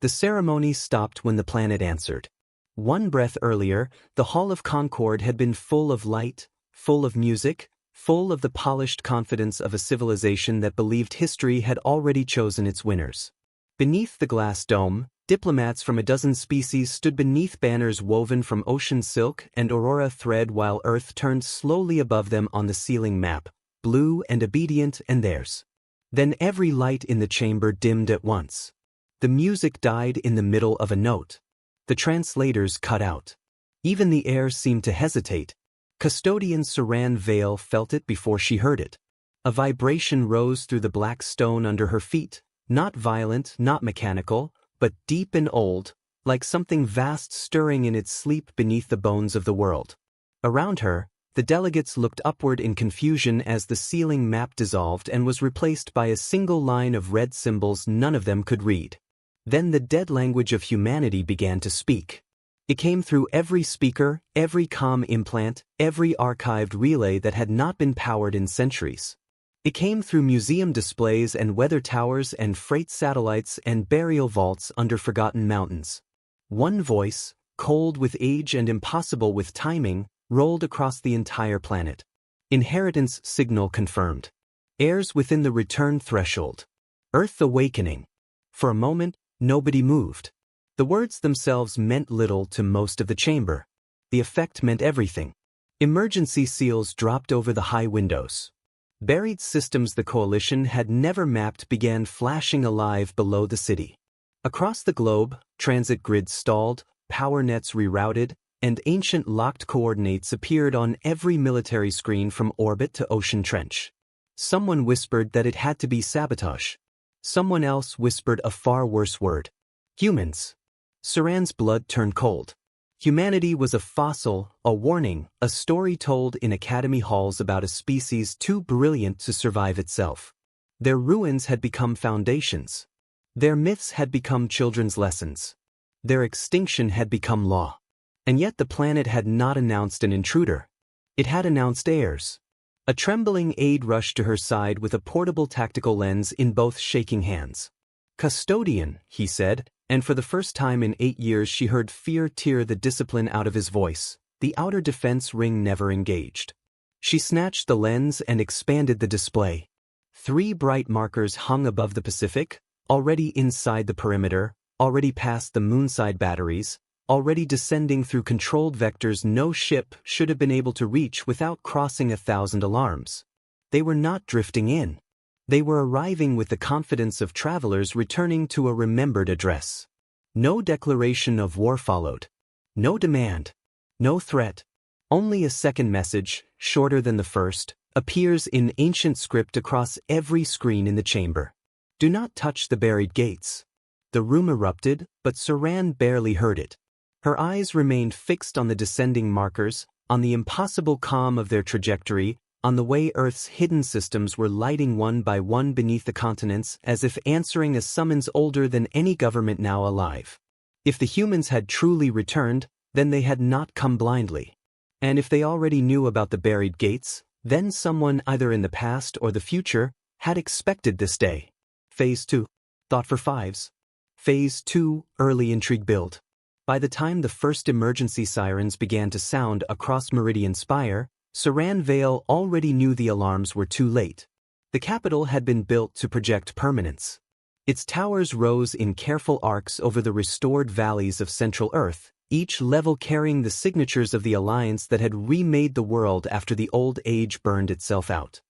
The ceremony stopped when the planet answered. One breath earlier, the Hall of Concord had been full of light, full of music, full of the polished confidence of a civilization that believed history had already chosen its winners. Beneath the glass dome, diplomats from a dozen species stood beneath banners woven from ocean silk and aurora thread while Earth turned slowly above them on the ceiling map, blue and obedient and theirs. Then every light in the chamber dimmed at once. The music died in the middle of a note. The translators cut out. Even the heirs seemed to hesitate. Custodian Saran Vale felt it before she heard it. A vibration rose through the black stone under her feet, not violent, not mechanical, but deep and old, like something vast stirring in its sleep beneath the bones of the world. Around her, the delegates looked upward in confusion as the ceiling map dissolved and was replaced by a single line of red symbols none of them could read. Then the dead language of humanity began to speak. It came through every speaker, every comm implant, every archived relay that had not been powered in centuries. It came through museum displays and weather towers and freight satellites and burial vaults under forgotten mountains. One voice, cold with age and impossible with timing, rolled across the entire planet. Inheritance signal confirmed. Heirs within the return threshold. Earth awakening. For a moment, nobody moved. The words themselves meant little to most of the chamber. The effect meant everything. Emergency seals dropped over the high windows. Buried systems the coalition had never mapped began flashing alive below the city. Across the globe, transit grids stalled, power nets rerouted, and ancient locked coordinates appeared on every military screen from orbit to ocean trench. Someone whispered that it had to be sabotage. Someone else whispered a far worse word. Humans. Saran's blood turned cold. Humanity was a fossil, a warning, a story told in academy halls about a species too brilliant to survive itself. Their ruins had become foundations. Their myths had become children's lessons. Their extinction had become law. And yet the planet had not announced an intruder. It had announced heirs. A trembling aide rushed to her side with a portable tactical lens in both shaking hands. "Custodian," he said, and for the first time in 8 years she heard fear tear the discipline out of his voice. The outer defense ring never engaged. She snatched the lens and expanded the display. 3 bright markers hung above the Pacific, already inside the perimeter, already past the moonside batteries, already descending through controlled vectors no ship should have been able to reach without crossing 1,000 alarms. They were not drifting in. They were arriving with the confidence of travelers returning to a remembered address. No declaration of war followed. No demand. No threat. Only a second message, shorter than the first, appears in ancient script across every screen in the chamber. Do not touch the buried gates. The room erupted, but Saran barely heard it. Her eyes remained fixed on the descending markers, on the impossible calm of their trajectory, on the way Earth's hidden systems were lighting one by one beneath the continents as if answering a summons older than any government now alive. If the humans had truly returned, then they had not come blindly. And if they already knew about the buried gates, then someone either in the past or the future had expected this day. Phase 2. Thought for fives. Phase 2. Early intrigue build. By the time the first emergency sirens began to sound across Meridian Spire, Saran Vale already knew the alarms were too late. The capital had been built to project permanence. Its towers rose in careful arcs over the restored valleys of Central Earth, each level carrying the signatures of the alliance that had remade the world after the old age burned itself out.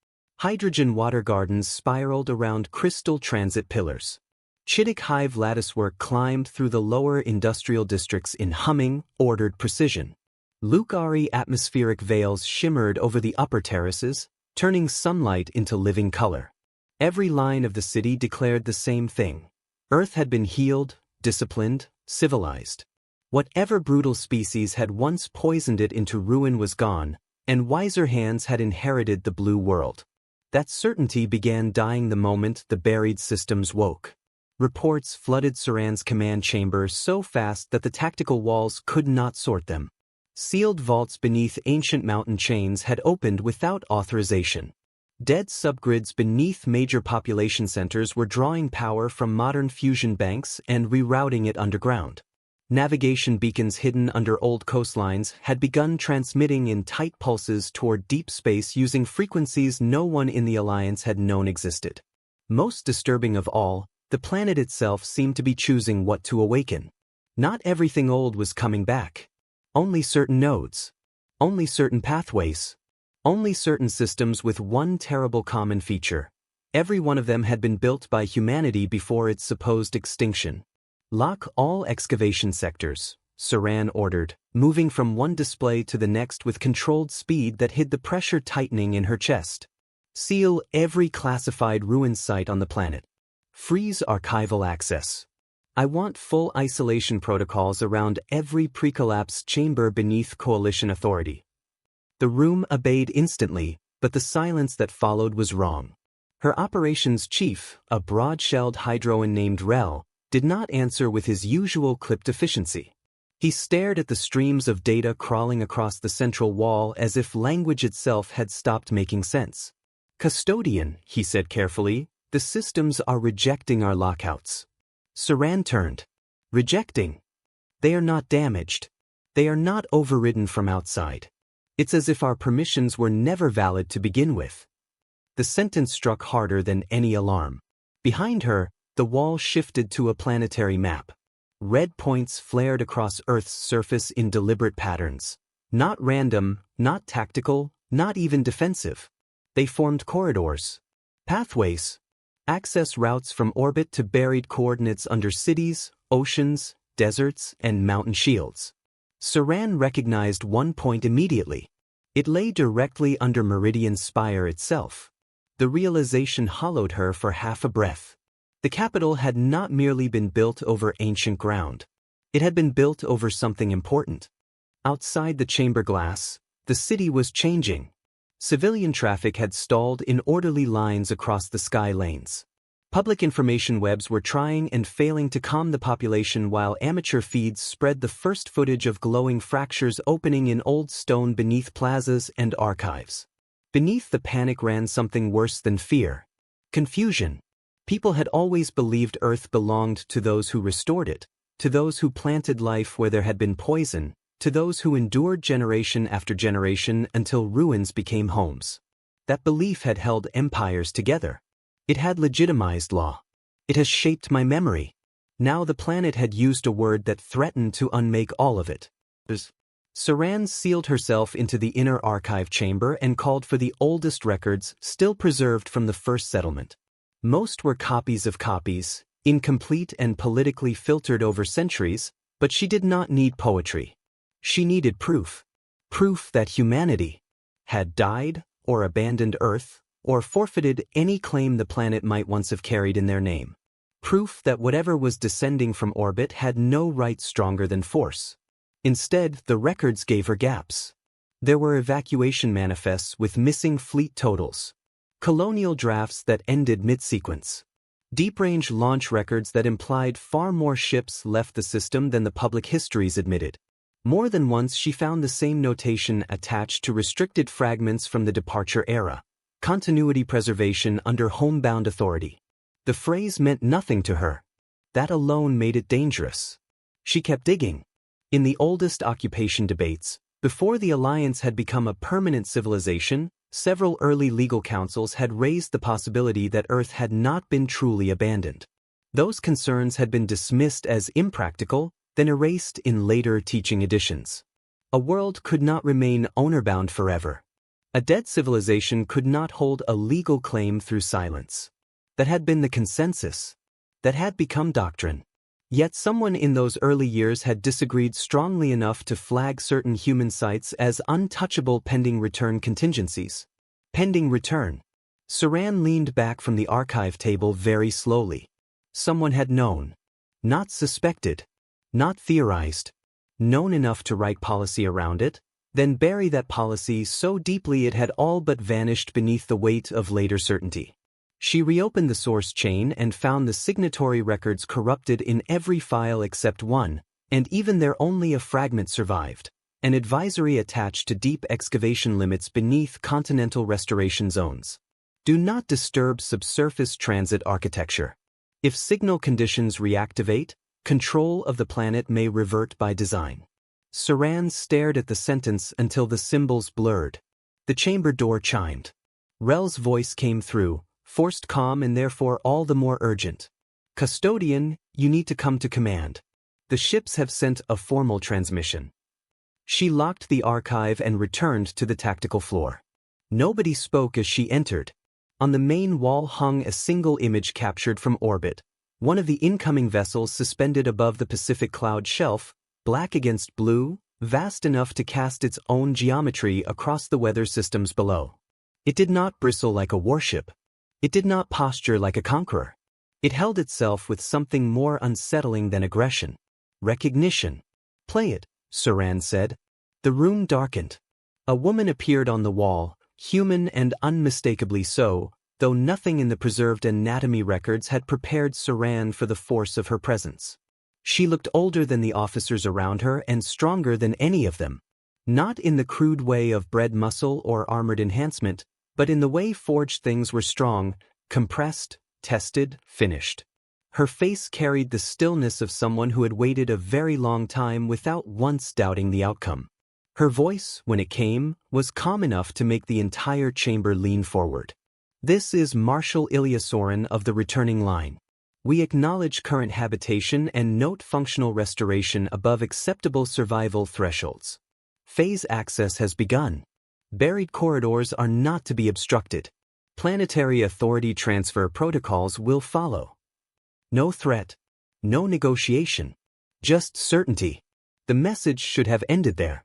Hydrogen water gardens spiraled around crystal transit pillars. Chittick hive latticework climbed through the lower industrial districts in humming, ordered precision. Lucari atmospheric veils shimmered over the upper terraces, turning sunlight into living color. Every line of the city declared the same thing. Earth had been healed, disciplined, civilized. Whatever brutal species had once poisoned it into ruin was gone, and wiser hands had inherited the blue world. That certainty began dying the moment the buried systems woke. Reports flooded Saran's command chamber so fast that the tactical walls could not sort them. Sealed vaults beneath ancient mountain chains had opened without authorization. Dead subgrids beneath major population centers were drawing power from modern fusion banks and rerouting it underground. Navigation beacons hidden under old coastlines had begun transmitting in tight pulses toward deep space using frequencies no one in the Alliance had known existed. Most disturbing of all, the planet itself seemed to be choosing what to awaken. Not everything old was coming back. Only certain nodes. Only certain pathways. Only certain systems with one terrible common feature. Every one of them had been built by humanity before its supposed extinction. Lock all excavation sectors, Saran ordered, moving from one display to the next with controlled speed that hid the pressure tightening in her chest. Seal every classified ruin site on the planet. Freeze archival access. I want full isolation protocols around every pre-collapse chamber beneath Coalition authority. The room obeyed instantly, but the silence that followed was wrong. Her operations chief, a broad-shelled Hydroan named Rel, did not answer with his usual clipped efficiency. He stared at the streams of data crawling across the central wall as if language itself had stopped making sense. "Custodian," he said carefully, "the systems are rejecting our lockouts." Saran turned. "Rejecting? They are not damaged. They are not overridden from outside. It's as if our permissions were never valid to begin with." The sentence struck harder than any alarm. Behind her, the wall shifted to a planetary map. Red points flared across Earth's surface in deliberate patterns. Not random, not tactical, not even defensive. They formed corridors. Pathways. Access routes from orbit to buried coordinates under cities, oceans, deserts, and mountain shields. Saran recognized one point immediately. It lay directly under Meridian Spire itself. The realization hollowed her for half a breath. The capital had not merely been built over ancient ground. It had been built over something important. Outside the chamber glass, the city was changing. Civilian traffic had stalled in orderly lines across the sky lanes. Public information webs were trying and failing to calm the population while amateur feeds spread the first footage of glowing fractures opening in old stone beneath plazas and archives. Beneath the panic ran something worse than fear. Confusion. People had always believed Earth belonged to those who restored it, to those who planted life where there had been poison, to those who endured generation after generation until ruins became homes. That belief had held empires together. It had legitimized law. It has shaped my memory. Now the planet had used a word that threatened to unmake all of it. Saran sealed herself into the inner archive chamber and called for the oldest records still preserved from the first settlement. Most were copies of copies, incomplete and politically filtered over centuries, but she did not need poetry. She needed proof. Proof that humanity had died, or abandoned Earth, or forfeited any claim the planet might once have carried in their name. Proof that whatever was descending from orbit had no right stronger than force. Instead, the records gave her gaps. There were evacuation manifests with missing fleet totals. Colonial drafts that ended mid-sequence. Deep-range launch records that implied far more ships left the system than the public histories admitted. More than once she found the same notation attached to restricted fragments from the departure era. Continuity preservation under homebound authority. The phrase meant nothing to her. That alone made it dangerous. She kept digging. In the oldest occupation debates, before the Alliance had become a permanent civilization, several early legal councils had raised the possibility that Earth had not been truly abandoned. Those concerns had been dismissed as impractical, then erased in later teaching editions. A world could not remain owner-bound forever. A dead civilization could not hold a legal claim through silence. That had been the consensus. That had become doctrine. Yet someone in those early years had disagreed strongly enough to flag certain human sites as untouchable pending return contingencies. Pending return. Saran leaned back from the archive table very slowly. Someone had known. Not suspected. Not theorized. Known enough to write policy around it, then bury that policy so deeply it had all but vanished beneath the weight of later certainty. She reopened the source chain and found the signatory records corrupted in every file except one, and even there only a fragment survived, an advisory attached to deep excavation limits beneath continental restoration zones. Do not disturb subsurface transit architecture. If signal conditions reactivate, control of the planet may revert by design. Saran stared at the sentence until the symbols blurred. The chamber door chimed. Rel's voice came through, forced calm and therefore all the more urgent. Custodian, you need to come to command. The ships have sent a formal transmission. She locked the archive and returned to the tactical floor. Nobody spoke as she entered. On the main wall hung a single image captured from orbit, one of the incoming vessels suspended above the Pacific cloud shelf, black against blue, vast enough to cast its own geometry across the weather systems below. It did not bristle like a warship. It did not posture like a conqueror. It held itself with something more unsettling than aggression. Recognition. Play it, Saran said. The room darkened. A woman appeared on the wall, human and unmistakably so, though nothing in the preserved anatomy records had prepared Saran for the force of her presence. She looked older than the officers around her and stronger than any of them. Not in the crude way of bred muscle or armored enhancement, but in the way forged things were strong, compressed, tested, finished. Her face carried the stillness of someone who had waited a very long time without once doubting the outcome. Her voice, when it came, was calm enough to make the entire chamber lean forward. This is Marshal Ilyasorin of the returning line. We acknowledge current habitation and note functional restoration above acceptable survival thresholds. Phase access has begun. Buried corridors are not to be obstructed. Planetary authority transfer protocols will follow. No threat. No negotiation. Just certainty. The message should have ended there.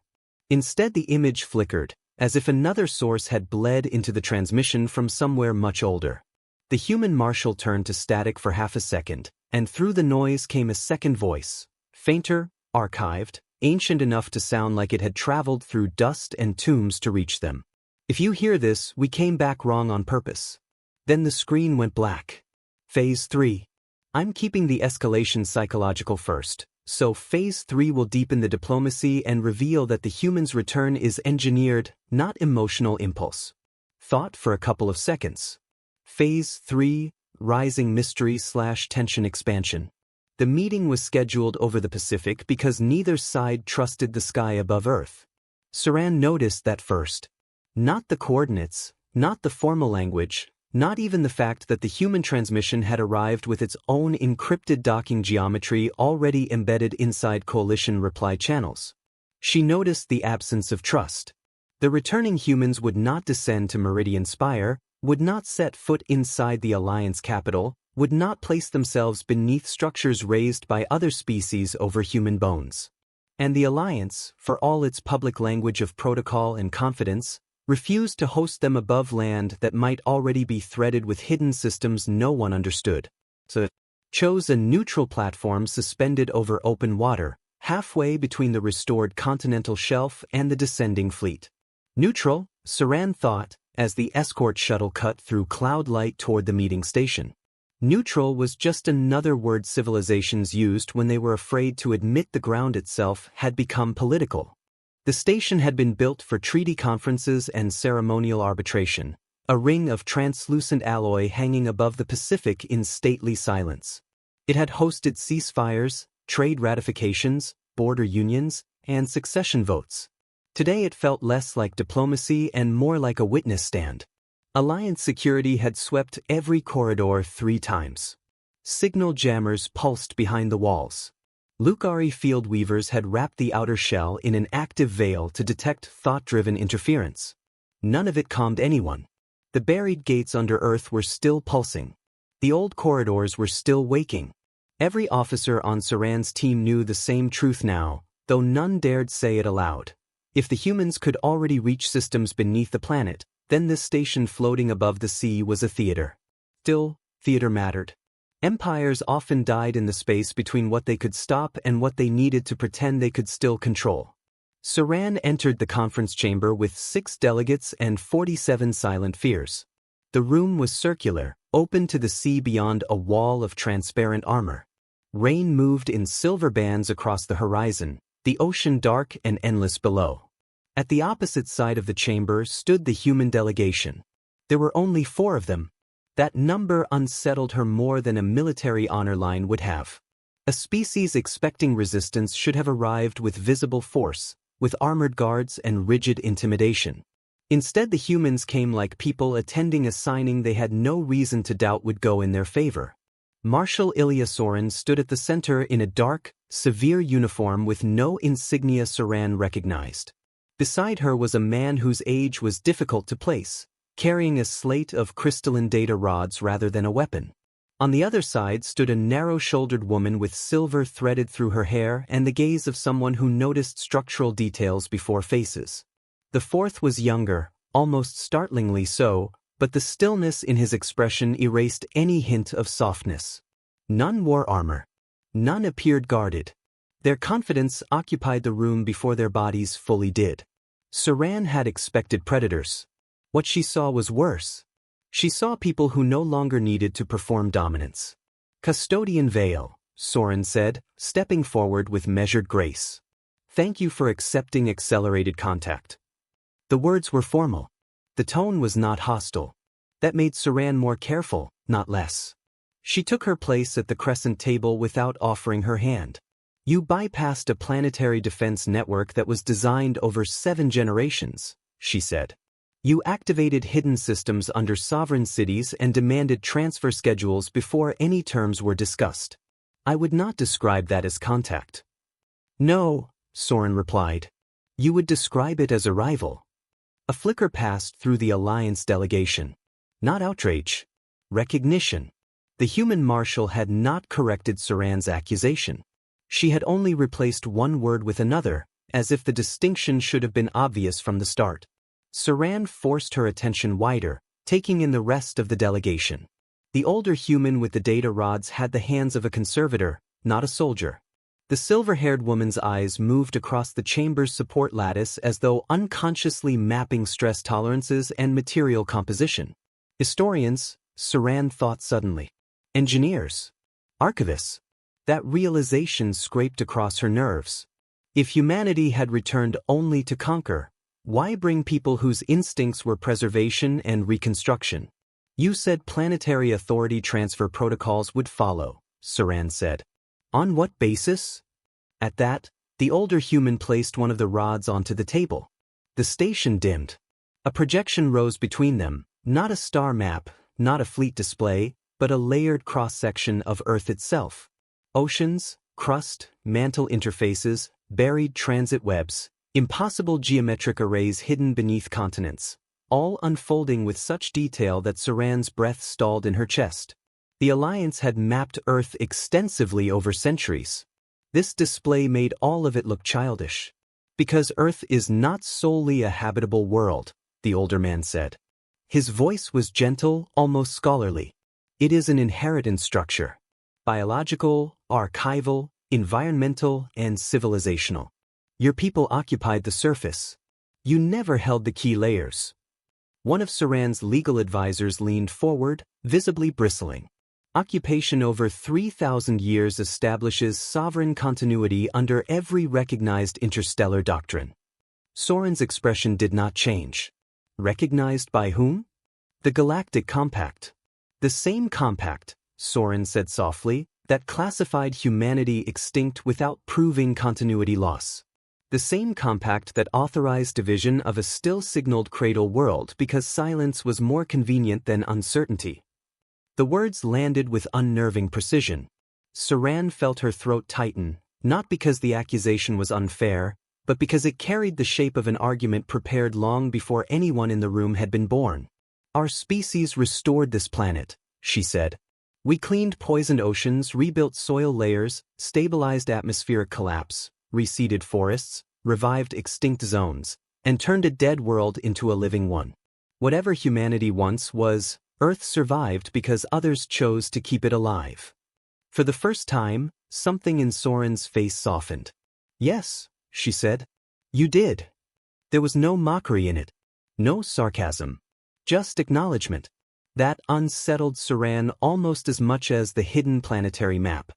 Instead, the image flickered, as if another source had bled into the transmission from somewhere much older. The human marshal turned to static for half a second, and through the noise came a second voice, fainter, archived, ancient enough to sound like it had traveled through dust and tombs to reach them. If you hear this, we came back wrong on purpose. Then the screen went black. Phase 3. I'm keeping the escalation psychological first. So Phase 3 will deepen the diplomacy and reveal that the human's return is engineered, not emotional impulse. Thought for a couple of seconds. Phase 3, rising mystery/tension expansion. The meeting was scheduled over the Pacific because neither side trusted the sky above Earth. Saran noticed that first. Not the coordinates, not the formal language, not even the fact that the human transmission had arrived with its own encrypted docking geometry already embedded inside coalition reply channels. She noticed the absence of trust. The returning humans would not descend to Meridian Spire, would not set foot inside the Alliance capital, would not place themselves beneath structures raised by other species over human bones. And the Alliance, for all its public language of protocol and confidence, refused to host them above land that might already be threaded with hidden systems no one understood. So it chose a neutral platform suspended over open water, halfway between the restored continental shelf and the descending fleet. Neutral, Saran thought, as the escort shuttle cut through cloud light toward the meeting station. Neutral was just another word civilizations used when they were afraid to admit the ground itself had become political. The station had been built for treaty conferences and ceremonial arbitration, a ring of translucent alloy hanging above the Pacific in stately silence. It had hosted ceasefires, trade ratifications, border unions, and succession votes. Today it felt less like diplomacy and more like a witness stand. Alliance security had swept every corridor 3 times. Signal jammers pulsed behind the walls. Lucari field weavers had wrapped the outer shell in an active veil to detect thought-driven interference. None of it calmed anyone. The buried gates under Earth were still pulsing. The old corridors were still waking. Every officer on Saran's team knew the same truth now, though none dared say it aloud. If the humans could already reach systems beneath the planet, then this station floating above the sea was a theater. Still, theater mattered. Empires often died in the space between what they could stop and what they needed to pretend they could still control. Saran entered the conference chamber with 6 delegates and 47 silent fears. The room was circular, open to the sea beyond a wall of transparent armor. Rain moved in silver bands across the horizon, the ocean dark and endless below. At the opposite side of the chamber stood the human delegation. There were only 4 of them. That number unsettled her more than a military honor line would have. A species expecting resistance should have arrived with visible force, with armored guards and rigid intimidation. Instead, the humans came like people attending a signing they had no reason to doubt would go in their favor. Marshal Ilya Sorin stood at the center in a dark, severe uniform with no insignia Saran recognized. Beside her was a man whose age was difficult to place, carrying a slate of crystalline data rods rather than a weapon. On the other side stood a narrow-shouldered woman with silver threaded through her hair and the gaze of someone who noticed structural details before faces. The fourth was younger, almost startlingly so, but the stillness in his expression erased any hint of softness. None wore armor. None appeared guarded. Their confidence occupied the room before their bodies fully did. Saran had expected predators. What she saw was worse. She saw people who no longer needed to perform dominance. "Custodian Vale," Sorin said, stepping forward with measured grace. "Thank you for accepting accelerated contact." The words were formal. The tone was not hostile. That made Saran more careful, not less. She took her place at the crescent table without offering her hand. "You bypassed a planetary defense network that was designed over 7 generations," she said. "You activated hidden systems under sovereign cities and demanded transfer schedules before any terms were discussed. I would not describe that as contact." "No," Sorin replied. "You would describe it as arrival." A flicker passed through the Alliance delegation. Not outrage. Recognition. The human marshal had not corrected Saran's accusation. She had only replaced one word with another, as if the distinction should have been obvious from the start. Saran forced her attention wider, taking in the rest of the delegation. The older human with the data rods had the hands of a conservator, not a soldier. The silver-haired woman's eyes moved across the chamber's support lattice as though unconsciously mapping stress tolerances and material composition. Historians, Saran thought suddenly. Engineers. Archivists. That realization scraped across her nerves. If humanity had returned only to conquer, why bring people whose instincts were preservation and reconstruction? "You said planetary authority transfer protocols would follow," Saran said. "On what basis?" At that, the older human placed one of the rods onto the table. The station dimmed. A projection rose between them, not a star map, not a fleet display, but a layered cross-section of Earth itself. Oceans, crust, mantle interfaces, buried transit webs, impossible geometric arrays hidden beneath continents, all unfolding with such detail that Saran's breath stalled in her chest. The Alliance had mapped Earth extensively over centuries. This display made all of it look childish. "Because Earth is not solely a habitable world," the older man said. His voice was gentle, almost scholarly. "It is an inheritance structure. Biological, archival, environmental, and civilizational. Your people occupied the surface. You never held the key layers." One of Saran's legal advisors leaned forward, visibly bristling. "Occupation over 3,000 years establishes sovereign continuity under every recognized interstellar doctrine." Sorin's expression did not change. "Recognized by whom?" "The Galactic Compact." "The same compact," Sorin said softly, "that classified humanity extinct without proving continuity loss. The same compact that authorized division of a still-signaled cradle world because silence was more convenient than uncertainty." The words landed with unnerving precision. Saran felt her throat tighten, not because the accusation was unfair, but because it carried the shape of an argument prepared long before anyone in the room had been born. "Our species restored this planet," she said. "We cleaned poisoned oceans, rebuilt soil layers, stabilized atmospheric collapse, reseeded forests, revived extinct zones, and turned a dead world into a living one. Whatever humanity once was, Earth survived because others chose to keep it alive." For the first time, something in Sorin's face softened. "Yes," she said. "You did." There was no mockery in it. No sarcasm. Just acknowledgement. That unsettled Saran almost as much as the hidden planetary map.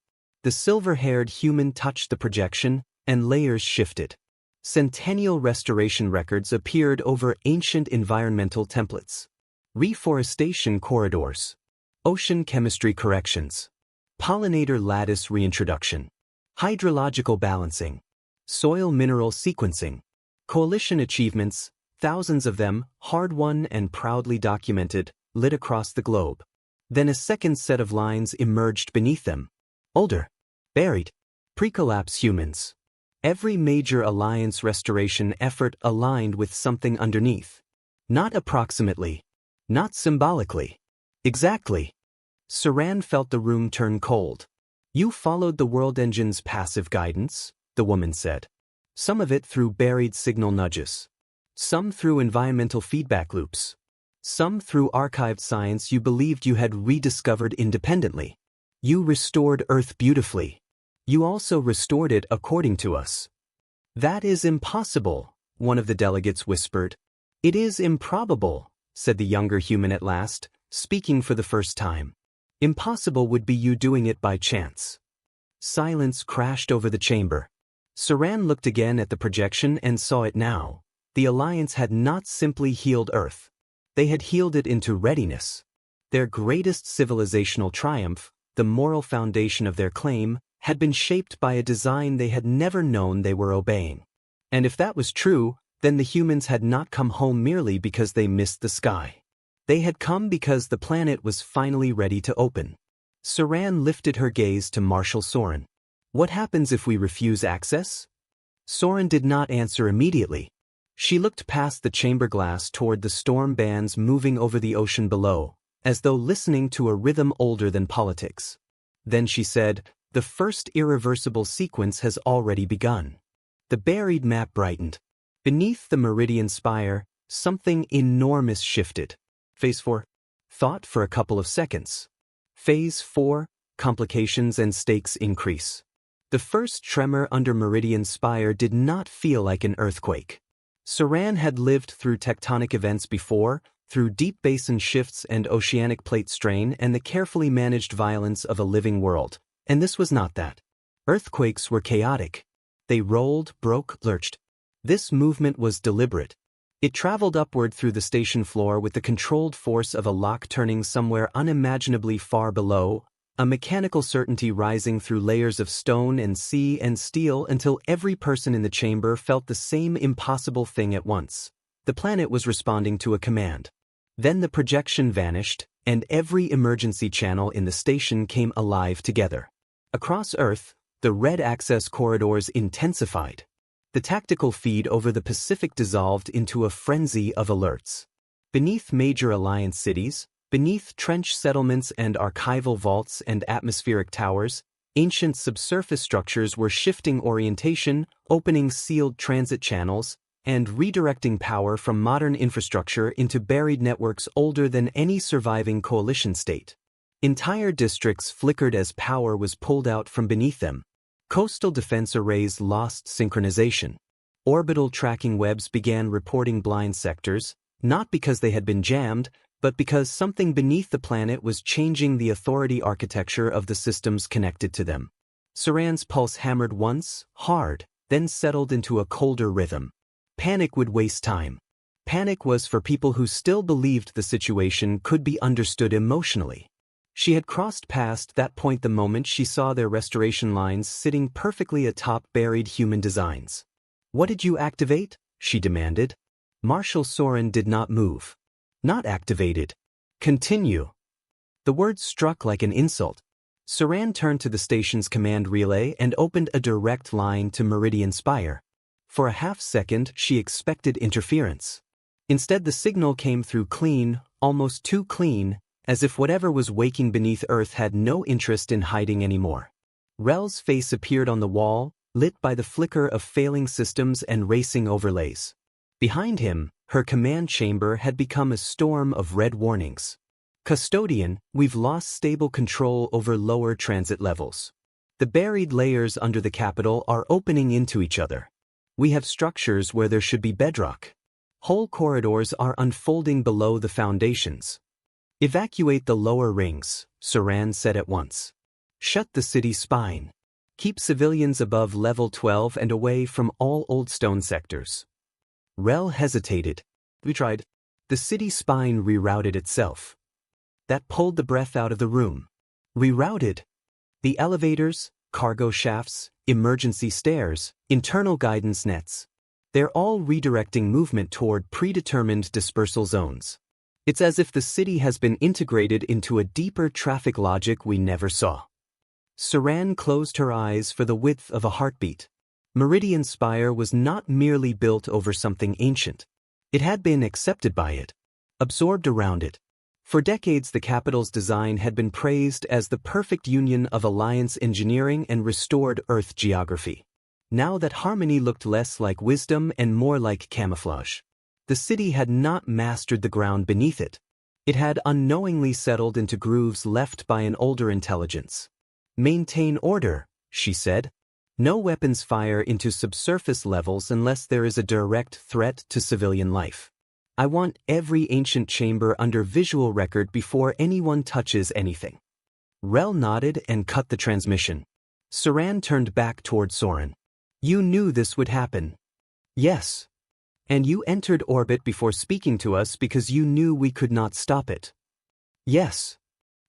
The silver-haired human touched the projection, and layers shifted. Centennial restoration records appeared over ancient environmental templates. reforestation corridors, ocean chemistry corrections, pollinator lattice reintroduction, hydrological balancing, soil mineral sequencing, coalition achievements, thousands of them, hard-won and proudly documented, lit across the globe. Then a second set of lines emerged beneath them. Older, buried, pre-collapse humans. Every major alliance restoration effort aligned with something underneath. Not approximately. Not symbolically. Exactly. Saran felt the room turn cold. You followed the world engine's passive guidance, the woman said. Some of it through buried signal nudges. Some through environmental feedback loops. Some through archived science you believed you had rediscovered independently. You restored Earth beautifully. You also restored it according to us. That is impossible, one of the delegates whispered. It is improbable, said the younger human at last, speaking for the first time. Impossible would be you doing it by chance. Silence crashed over the chamber. Saran looked again at the projection and saw it now. The Alliance had not simply healed Earth. They had healed it into readiness. Their greatest civilizational triumph, the moral foundation of their claim, had been shaped by a design they had never known they were obeying. And if that was true, then the humans had not come home merely because they missed the sky. They had come because the planet was finally ready to open. Saran lifted her gaze to Marshal Soren. What happens if we refuse access? Soren did not answer immediately. She looked past the chamber glass toward the storm bands moving over the ocean below, as though listening to a rhythm older than politics. Then she said, the first irreversible sequence has already begun. The buried map brightened. Beneath the meridian spire, something enormous shifted. Phase 4. Thought for a couple of seconds. Phase 4. Complications and stakes increase. The first tremor under meridian spire did not feel like an earthquake. Saran had lived through tectonic events before, through deep basin shifts and oceanic plate strain and the carefully managed violence of a living world, and this was not that. Earthquakes were chaotic. They rolled, broke, lurched. This movement was deliberate. It traveled upward through the station floor with the controlled force of a lock turning somewhere unimaginably far below, a mechanical certainty rising through layers of stone and sea and steel until every person in the chamber felt the same impossible thing at once. The planet was responding to a command. Then the projection vanished, and every emergency channel in the station came alive together. Across Earth, the red access corridors intensified. The tactical feed over the Pacific dissolved into a frenzy of alerts. Beneath major alliance cities, beneath trench settlements and archival vaults and atmospheric towers, ancient subsurface structures were shifting orientation, opening sealed transit channels, and redirecting power from modern infrastructure into buried networks older than any surviving coalition state. Entire districts flickered as power was pulled out from beneath them. Coastal defense arrays lost synchronization. Orbital tracking webs began reporting blind sectors, not because they had been jammed, but because something beneath the planet was changing the authority architecture of the systems connected to them. Saran's pulse hammered once, hard, then settled into a colder rhythm. Panic would waste time. Panic was for people who still believed the situation could be understood emotionally. She had crossed past that point the moment she saw their restoration lines sitting perfectly atop buried human designs. What did you activate? She demanded. Marshal Soren did not move. Not activated. Continue. The words struck like an insult. Saran turned to the station's command relay and opened a direct line to Meridian Spire. For a half-second, she expected interference. Instead, the signal came through clean, almost too clean, as if whatever was waking beneath Earth had no interest in hiding anymore. Rel's face appeared on the wall, lit by the flicker of failing systems and racing overlays. Behind him, her command chamber had become a storm of red warnings. Custodian, we've lost stable control over lower transit levels. The buried layers under the capital are opening into each other. We have structures where there should be bedrock. Whole corridors are unfolding below the foundations. Evacuate the lower rings, Saran said at once. Shut the city's spine. Keep civilians above level 12 and away from all old stone sectors. Rel hesitated. We tried. The city spine rerouted itself. That pulled the breath out of the room. Rerouted? The elevators, cargo shafts, emergency stairs, internal guidance nets. They're all redirecting movement toward predetermined dispersal zones. It's as if the city has been integrated into a deeper traffic logic we never saw. Saran closed her eyes for the width of a heartbeat. Meridian Spire was not merely built over something ancient. It had been accepted by it, absorbed around it. For decades, the capital's design had been praised as the perfect union of alliance engineering and restored Earth geography. Now that harmony looked less like wisdom and more like camouflage. The city had not mastered the ground beneath it. It had unknowingly settled into grooves left by an older intelligence. "Maintain order," she said. "No weapons fire into subsurface levels unless there is a direct threat to civilian life. I want every ancient chamber under visual record before anyone touches anything." Rel nodded and cut the transmission. Saran turned back toward Soren. "You knew this would happen." "Yes. And you entered orbit before speaking to us because you knew we could not stop it." "Yes."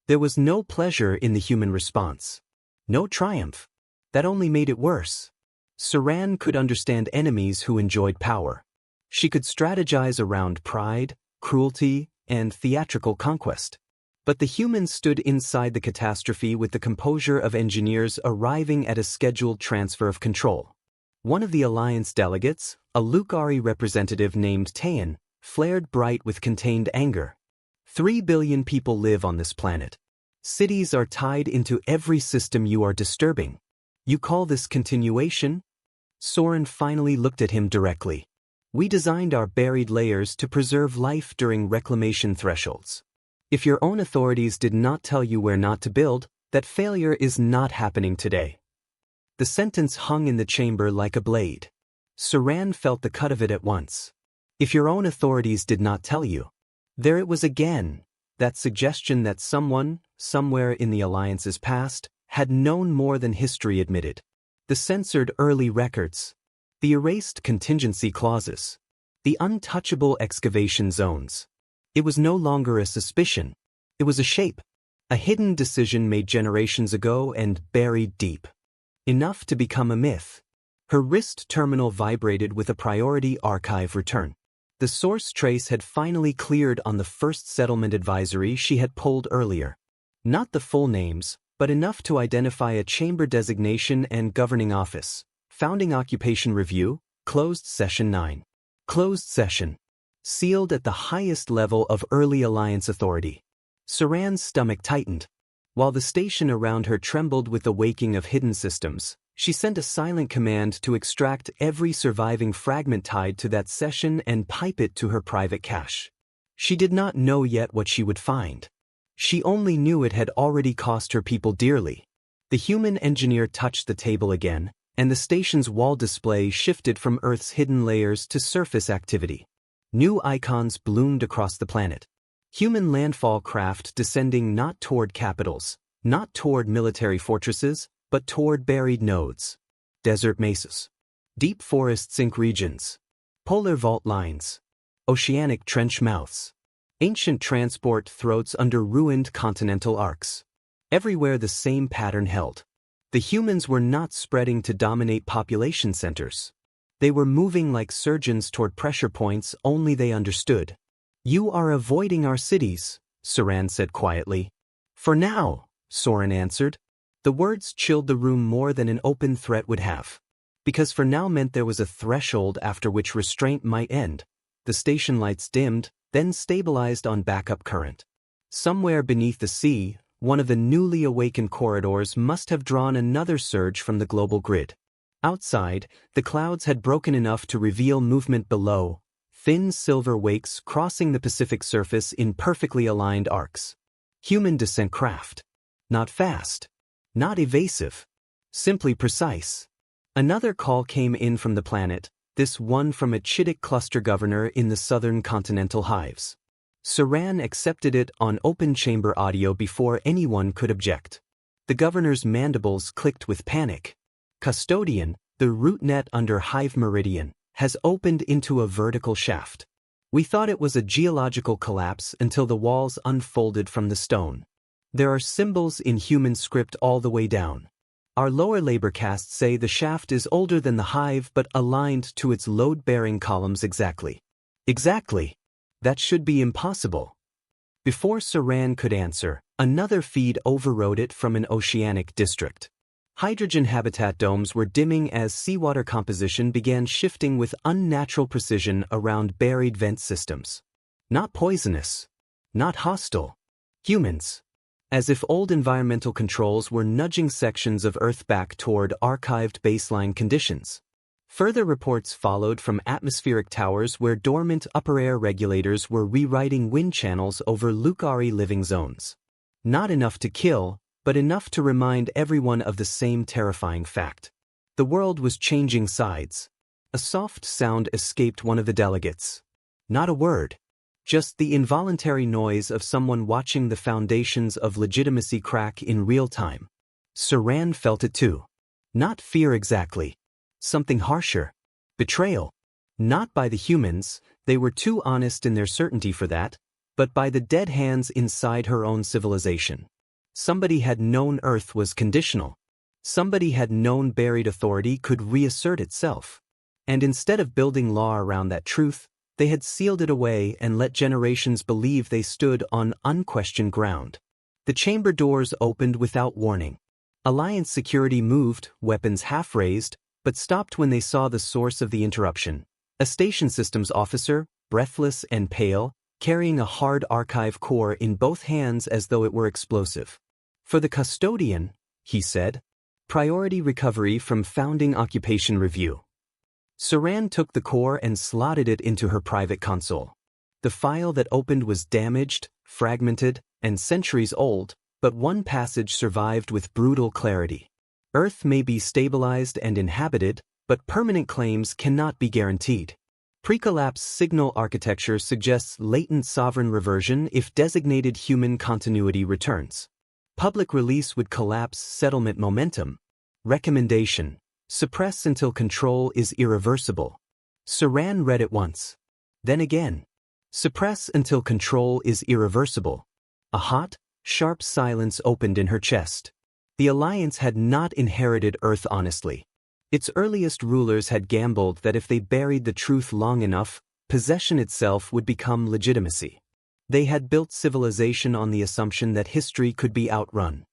There was no pleasure in the human response. No triumph. That only made it worse. Saran could understand enemies who enjoyed power. She could strategize around pride, cruelty, and theatrical conquest. But the humans stood inside the catastrophe with the composure of engineers arriving at a scheduled transfer of control. One of the Alliance delegates, a Lucari representative named Tayan, flared bright with contained anger. 3 billion people live on this planet. Cities are tied into every system you are disturbing. You call this continuation? Soren finally looked at him directly. "We designed our buried layers to preserve life during reclamation thresholds. If your own authorities did not tell you where not to build, that failure is not happening today." The sentence hung in the chamber like a blade. Saran felt the cut of it at once. If your own authorities did not tell you. There it was again, that suggestion that someone, somewhere in the Alliance's past, had known more than history admitted. The censored early records. The erased contingency clauses. The untouchable excavation zones. It was no longer a suspicion. It was a shape. A hidden decision made generations ago and buried deep. Enough to become a myth. Her wrist terminal vibrated with a priority archive return. The source trace had finally cleared on the first settlement advisory she had pulled earlier. Not the full names, but enough to identify a chamber designation and governing office. Founding Occupation Review, Closed Session 9. Closed Session. Sealed at the highest level of early Alliance authority. Saran's stomach tightened. While the station around her trembled with the waking of hidden systems, she sent a silent command to extract every surviving fragment tied to that session and pipe it to her private cache. She did not know yet what she would find. She only knew it had already cost her people dearly. The human engineer touched the table again, and the station's wall display shifted from Earth's hidden layers to surface activity. New icons bloomed across the planet. Human landfall craft descending not toward capitals, not toward military fortresses, but toward buried nodes. Desert mesas. Deep forest sink regions. Polar vault lines. Oceanic trench mouths. Ancient transport throats under ruined continental arcs. Everywhere the same pattern held. The humans were not spreading to dominate population centers. They were moving like surgeons toward pressure points only they understood. "You are avoiding our cities," Saran said quietly. "For now," Soren answered. The words chilled the room more than an open threat would have. Because for now meant there was a threshold after which restraint might end. The station lights dimmed, then stabilized on backup current. Somewhere beneath the sea, one of the newly awakened corridors must have drawn another surge from the global grid. Outside, the clouds had broken enough to reveal movement below, thin silver wakes crossing the Pacific surface in perfectly aligned arcs. Human descent craft. Not fast. Not evasive. Simply precise. Another call came in from the planet, this one from a Chittick cluster governor in the southern continental hives. Saran accepted it on open chamber audio before anyone could object. The governor's mandibles clicked with panic. "Custodian, the root net under Hive Meridian, has opened into a vertical shaft. We thought it was a geological collapse until the walls unfolded from the stone. There are symbols in human script all the way down. Our lower labor castes say the shaft is older than the hive but aligned to its load-bearing columns exactly. Exactly. That should be impossible. Before Saran could answer, another feed overrode it from an oceanic district. Hydrogen habitat domes were dimming as seawater composition began shifting with unnatural precision around buried vent systems. Not poisonous. Not hostile. Humans. As if old environmental controls were nudging sections of Earth back toward archived baseline conditions. Further reports followed from atmospheric towers where dormant upper-air regulators were rewriting wind channels over Lucari living zones. Not enough to kill, but enough to remind everyone of the same terrifying fact. The world was changing sides. A soft sound escaped one of the delegates. Not a word. Just the involuntary noise of someone watching the foundations of legitimacy crack in real time. Saran felt it too. Not fear exactly. Something harsher. Betrayal. Not by the humans, they were too honest in their certainty for that, but by the dead hands inside her own civilization. Somebody had known Earth was conditional. Somebody had known buried authority could reassert itself. And instead of building law around that truth, they had sealed it away and let generations believe they stood on unquestioned ground. The chamber doors opened without warning. Alliance security moved, weapons half-raised, but stopped when they saw the source of the interruption. A station systems officer, breathless and pale, carrying a hard archive core in both hands as though it were explosive. For the custodian, he said. Priority recovery from founding occupation review. Saran took the core and slotted it into her private console. The file that opened was damaged, fragmented, and centuries old, but one passage survived with brutal clarity. Earth may be stabilized and inhabited, but permanent claims cannot be guaranteed. Pre-collapse signal architecture suggests latent sovereign reversion if designated human continuity returns. Public release would collapse settlement momentum. Recommendation: suppress until control is irreversible. Saran read it once. Then again. Suppress until control is irreversible. A hot, sharp silence opened in her chest. The Alliance had not inherited Earth honestly. Its earliest rulers had gambled that if they buried the truth long enough, possession itself would become legitimacy. They had built civilization on the assumption that history could be outrun.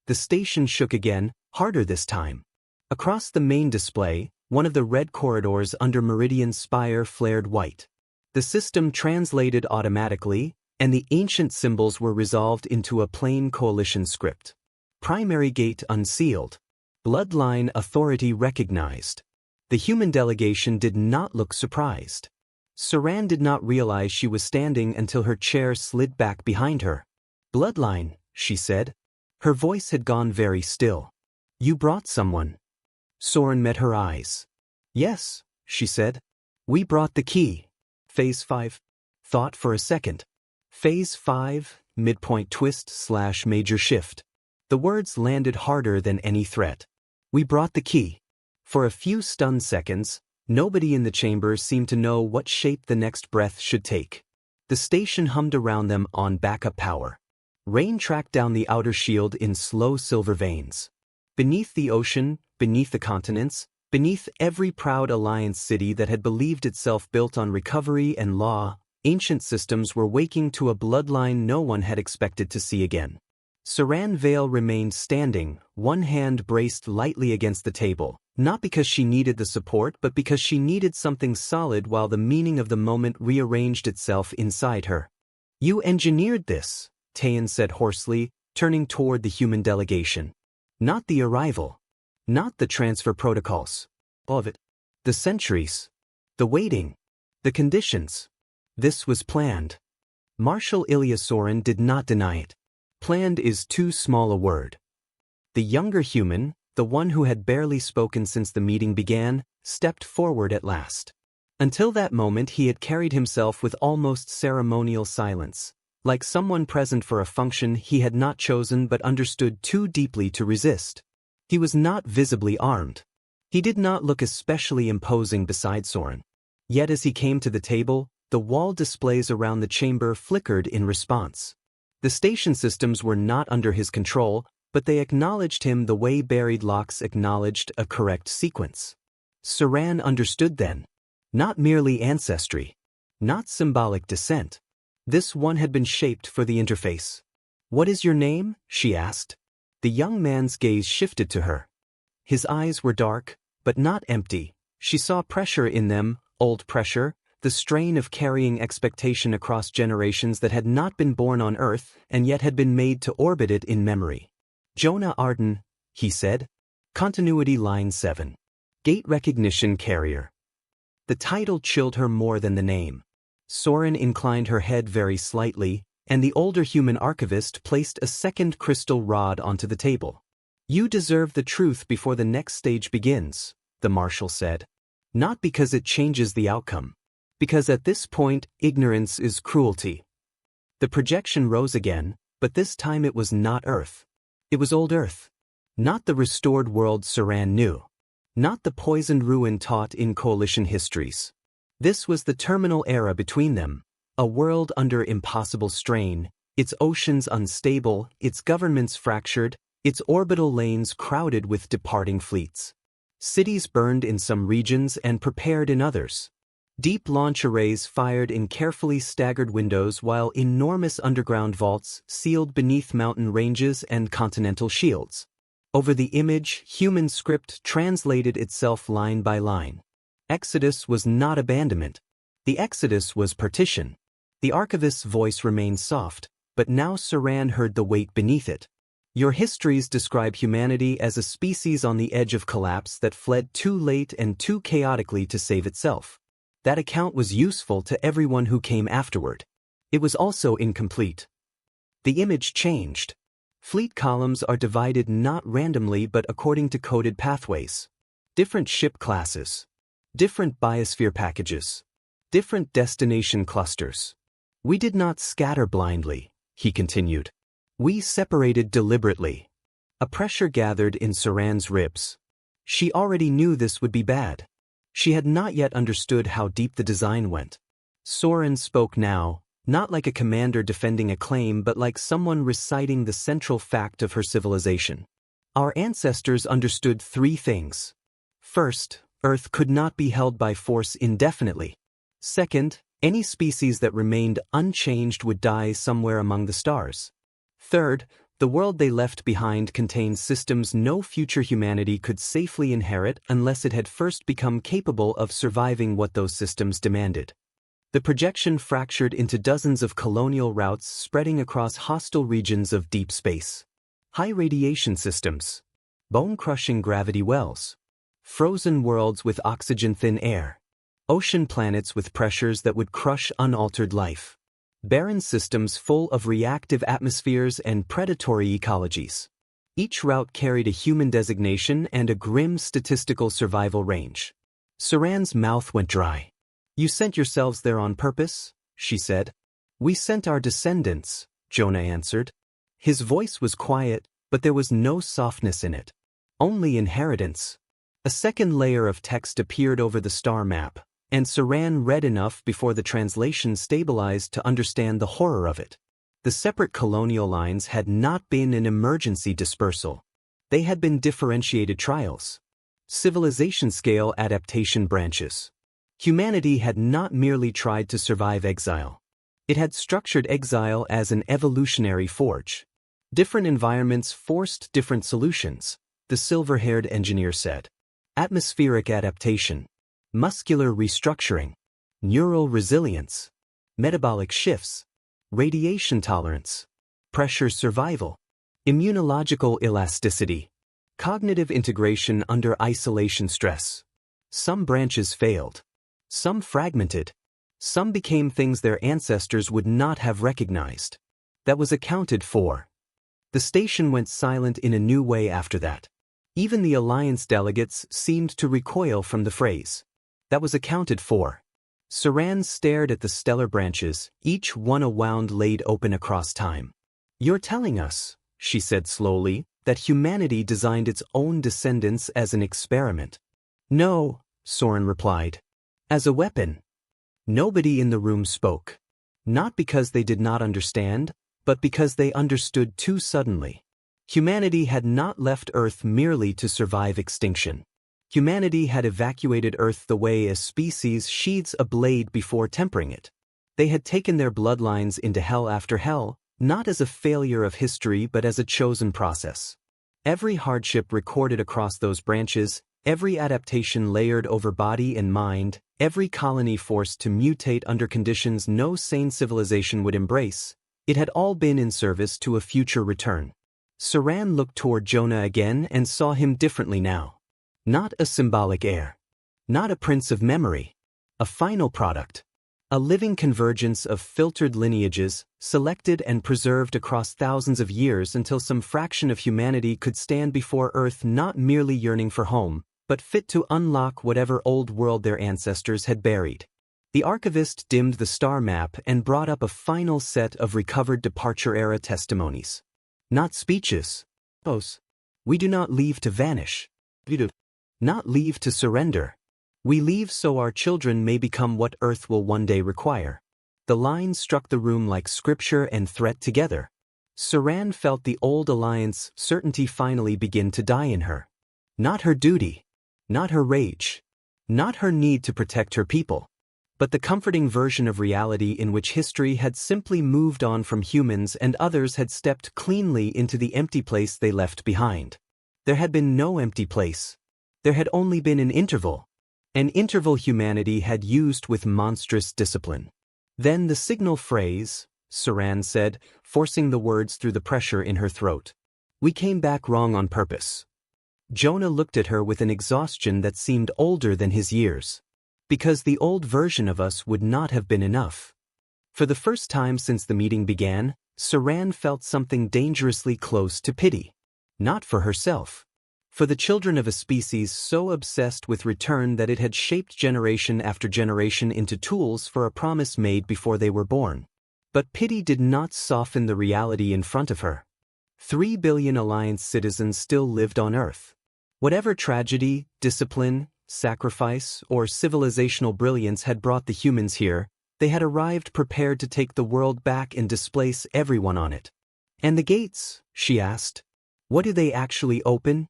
The station shook again, harder this time. Across the main display, one of the red corridors under Meridian's spire flared white. The system translated automatically, and the ancient symbols were resolved into a plain coalition script. Primary gate unsealed. Bloodline authority recognized. The human delegation did not look surprised. Saran did not realize she was standing until her chair slid back behind her. Bloodline, she said. Her voice had gone very still. You brought someone. Soren met her eyes. Yes, she said. We brought the key. Phase 5. Thought for a second. Phase 5, midpoint twist/major shift. The words landed harder than any threat. We brought the key. For a few stunned seconds, nobody in the chamber seemed to know what shape the next breath should take. The station hummed around them on backup power. Rain tracked down the outer shield in slow silver veins. Beneath the ocean, beneath the continents, beneath every proud Alliance city that had believed itself built on recovery and law, ancient systems were waking to a bloodline no one had expected to see again. Saran Vale remained standing, one hand braced lightly against the table, not because she needed the support but because she needed something solid while the meaning of the moment rearranged itself inside her. You engineered this, Tayan said hoarsely, turning toward the human delegation. Not the arrival. Not the transfer protocols. All of it. The centuries. The waiting. The conditions. This was planned. Marshal Ilya Soren did not deny it. Planned is too small a word. The younger human, the one who had barely spoken since the meeting began, stepped forward at last. Until that moment he had carried himself with almost ceremonial silence, like someone present for a function he had not chosen but understood too deeply to resist. He was not visibly armed. He did not look especially imposing beside Soren. Yet as he came to the table, The wall displays around the chamber flickered in response. The station systems were not under his control, but they acknowledged him the way buried locks acknowledged a correct sequence. Saran understood then. Not merely ancestry. Not symbolic descent. This one had been shaped for the interface. "What is your name?" she asked. The young man's gaze shifted to her. His eyes were dark, but not empty. She saw pressure in them, old pressure, the strain of carrying expectation across generations that had not been born on Earth and yet had been made to orbit it in memory. "Jonah Arden," he said. Continuity Line 7. Gate Recognition Carrier. The title chilled her more than the name. Soren inclined her head very slightly, and the older human archivist placed a second crystal rod onto the table. "You deserve the truth before the next stage begins," the marshal said. "Not because it changes the outcome. Because at this point, ignorance is cruelty." The projection rose again, but this time it was not Earth. It was old Earth. Not the restored world Saran knew. Not the poisoned ruin taught in coalition histories. This was the terminal era between them, a world under impossible strain, its oceans unstable, its governments fractured, its orbital lanes crowded with departing fleets. Cities burned in some regions and prepared in others. Deep launch arrays fired in carefully staggered windows while enormous underground vaults sealed beneath mountain ranges and continental shields. Over the image, human script translated itself line by line. Exodus was not abandonment. The exodus was partition. The archivist's voice remained soft, but now Saran heard the weight beneath it. "Your histories describe humanity as a species on the edge of collapse that fled too late and too chaotically to save itself. That account was useful to everyone who came afterward. It was also incomplete." The image changed. Fleet columns are divided not randomly but according to coded pathways. Different ship classes. Different biosphere packages. Different destination clusters. "We did not scatter blindly," he continued. "We separated deliberately." A pressure gathered in Saran's ribs. She already knew this would be bad. She had not yet understood how deep the design went. Soren spoke now, not like a commander defending a claim but like someone reciting the central fact of her civilization. "Our ancestors understood three things. First, Earth could not be held by force indefinitely. Second, any species that remained unchanged would die somewhere among the stars. Third, the world they left behind contained systems no future humanity could safely inherit unless it had first become capable of surviving what those systems demanded." The projection fractured into dozens of colonial routes spreading across hostile regions of deep space. High radiation systems. Bone-crushing gravity wells. Frozen worlds with oxygen-thin air. Ocean planets with pressures that would crush unaltered life. Barren systems full of reactive atmospheres and predatory ecologies. Each route carried a human designation and a grim statistical survival range. Saran's mouth went dry. "You sent yourselves there on purpose?" she said. "We sent our descendants," Jonah answered. His voice was quiet, but there was no softness in it. Only inheritance. A second layer of text appeared over the star map, and Saran read enough before the translation stabilized to understand the horror of it. The separate colonial lines had not been an emergency dispersal. They had been differentiated trials. Civilization-scale adaptation branches. Humanity had not merely tried to survive exile. It had structured exile as an evolutionary forge. Different environments forced different solutions, the silver-haired engineer said. Atmospheric adaptation. Muscular restructuring. Neural resilience. Metabolic shifts. Radiation tolerance. Pressure survival. Immunological elasticity. Cognitive integration under isolation stress. Some branches failed. Some fragmented. Some became things their ancestors would not have recognized. That was accounted for. The station went silent in a new way after that. Even the Alliance delegates seemed to recoil from the phrase. That was accounted for. Saran stared at the stellar branches, each one a wound laid open across time. "You're telling us," she said slowly, "that humanity designed its own descendants as an experiment." "No," Soren replied. "As a weapon." Nobody in the room spoke. Not because they did not understand, but because they understood too suddenly. Humanity had not left Earth merely to survive extinction. Humanity had evacuated Earth the way a species sheathes a blade before tempering it. They had taken their bloodlines into hell after hell, not as a failure of history but as a chosen process. Every hardship recorded across those branches, every adaptation layered over body and mind, every colony forced to mutate under conditions no sane civilization would embrace, it had all been in service to a future return. Saran looked toward Jonah again and saw him differently now. Not a symbolic heir. Not a prince of memory. A final product. A living convergence of filtered lineages, selected and preserved across thousands of years until some fraction of humanity could stand before Earth not merely yearning for home, but fit to unlock whatever old world their ancestors had buried. The archivist dimmed the star map and brought up a final set of recovered departure-era testimonies. Not speeches. We do not leave to vanish. We do not leave to surrender. We leave so our children may become what Earth will one day require. The lines struck the room like scripture and threat together. Saran felt the old alliance certainty finally begin to die in her. Not her duty. Not her rage. Not her need to protect her people. But the comforting version of reality in which history had simply moved on from humans and others had stepped cleanly into the empty place they left behind. There had been no empty place. There had only been an interval humanity had used with monstrous discipline. Then the signal phrase, Saran said, forcing the words through the pressure in her throat. We came back wrong on purpose. Jonah looked at her with an exhaustion that seemed older than his years. Because the old version of us would not have been enough. For the first time since the meeting began, Saran felt something dangerously close to pity. Not for herself. For the children of a species so obsessed with return that it had shaped generation after generation into tools for a promise made before they were born. But pity did not soften the reality in front of her. 3 billion Alliance citizens still lived on Earth. Whatever tragedy, discipline, sacrifice, or civilizational brilliance had brought the humans here, they had arrived prepared to take the world back and displace everyone on it. And the gates, she asked. What do they actually open?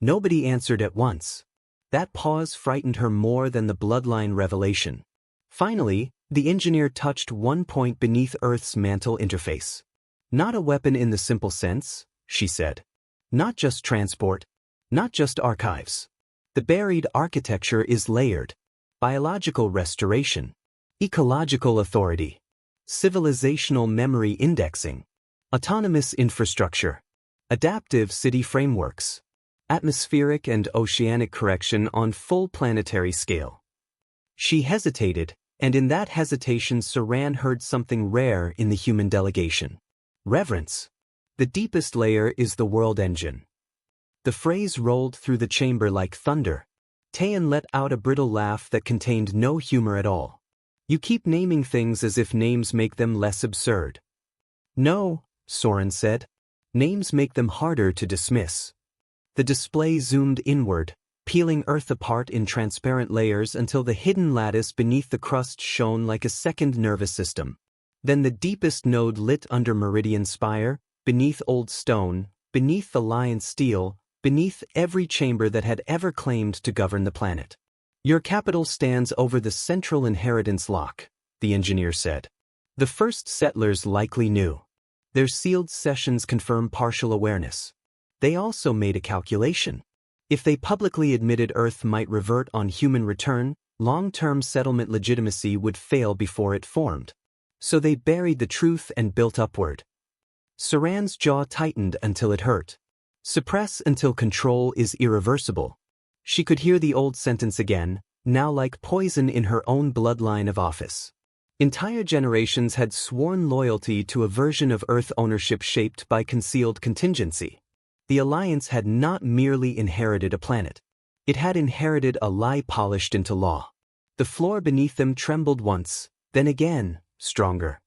Nobody answered at once. That pause frightened her more than the bloodline revelation. Finally, the engineer touched one point beneath Earth's mantle interface. Not a weapon in the simple sense, she said. Not just transport. Not just archives. The buried architecture is layered. Biological restoration. Ecological authority. Civilizational memory indexing. Autonomous infrastructure. Adaptive city frameworks. Atmospheric and oceanic correction on full planetary scale. She hesitated, and in that hesitation Saran heard something rare in the human delegation. Reverence. The deepest layer is the world engine. The phrase rolled through the chamber like thunder. Tayan let out a brittle laugh that contained no humor at all. You keep naming things as if names make them less absurd. No, Soren said. Names make them harder to dismiss. The display zoomed inward, peeling Earth apart in transparent layers until the hidden lattice beneath the crust shone like a second nervous system. Then the deepest node lit under Meridian Spire, beneath old stone, beneath the lion steel, beneath every chamber that had ever claimed to govern the planet. Your capital stands over the central inheritance lock, the engineer said. The first settlers likely knew. Their sealed sessions confirm partial awareness. They also made a calculation. If they publicly admitted Earth might revert on human return, long-term settlement legitimacy would fail before it formed. So they buried the truth and built upward. Saran's jaw tightened until it hurt. Suppress until control is irreversible. She could hear the old sentence again, now like poison in her own bloodline of office. Entire generations had sworn loyalty to a version of Earth ownership shaped by concealed contingency. The Alliance had not merely inherited a planet. It had inherited a lie polished into law. The floor beneath them trembled once, then again, stronger.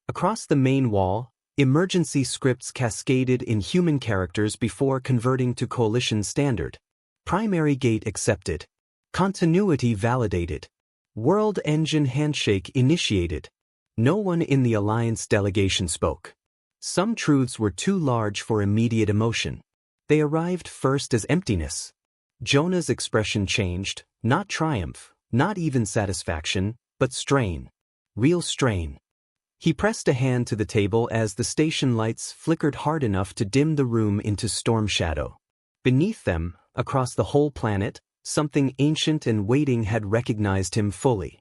Across the main wall, emergency scripts cascaded in human characters before converting to coalition standard. Primary gate accepted. Continuity validated. World Engine handshake initiated. No one in the Alliance delegation spoke. Some truths were too large for immediate emotion. They arrived first as emptiness. Jonah's expression changed, not triumph, not even satisfaction, but strain. Real strain. He pressed a hand to the table as the station lights flickered hard enough to dim the room into storm shadow. Beneath them, across the whole planet, something ancient and waiting had recognized him fully.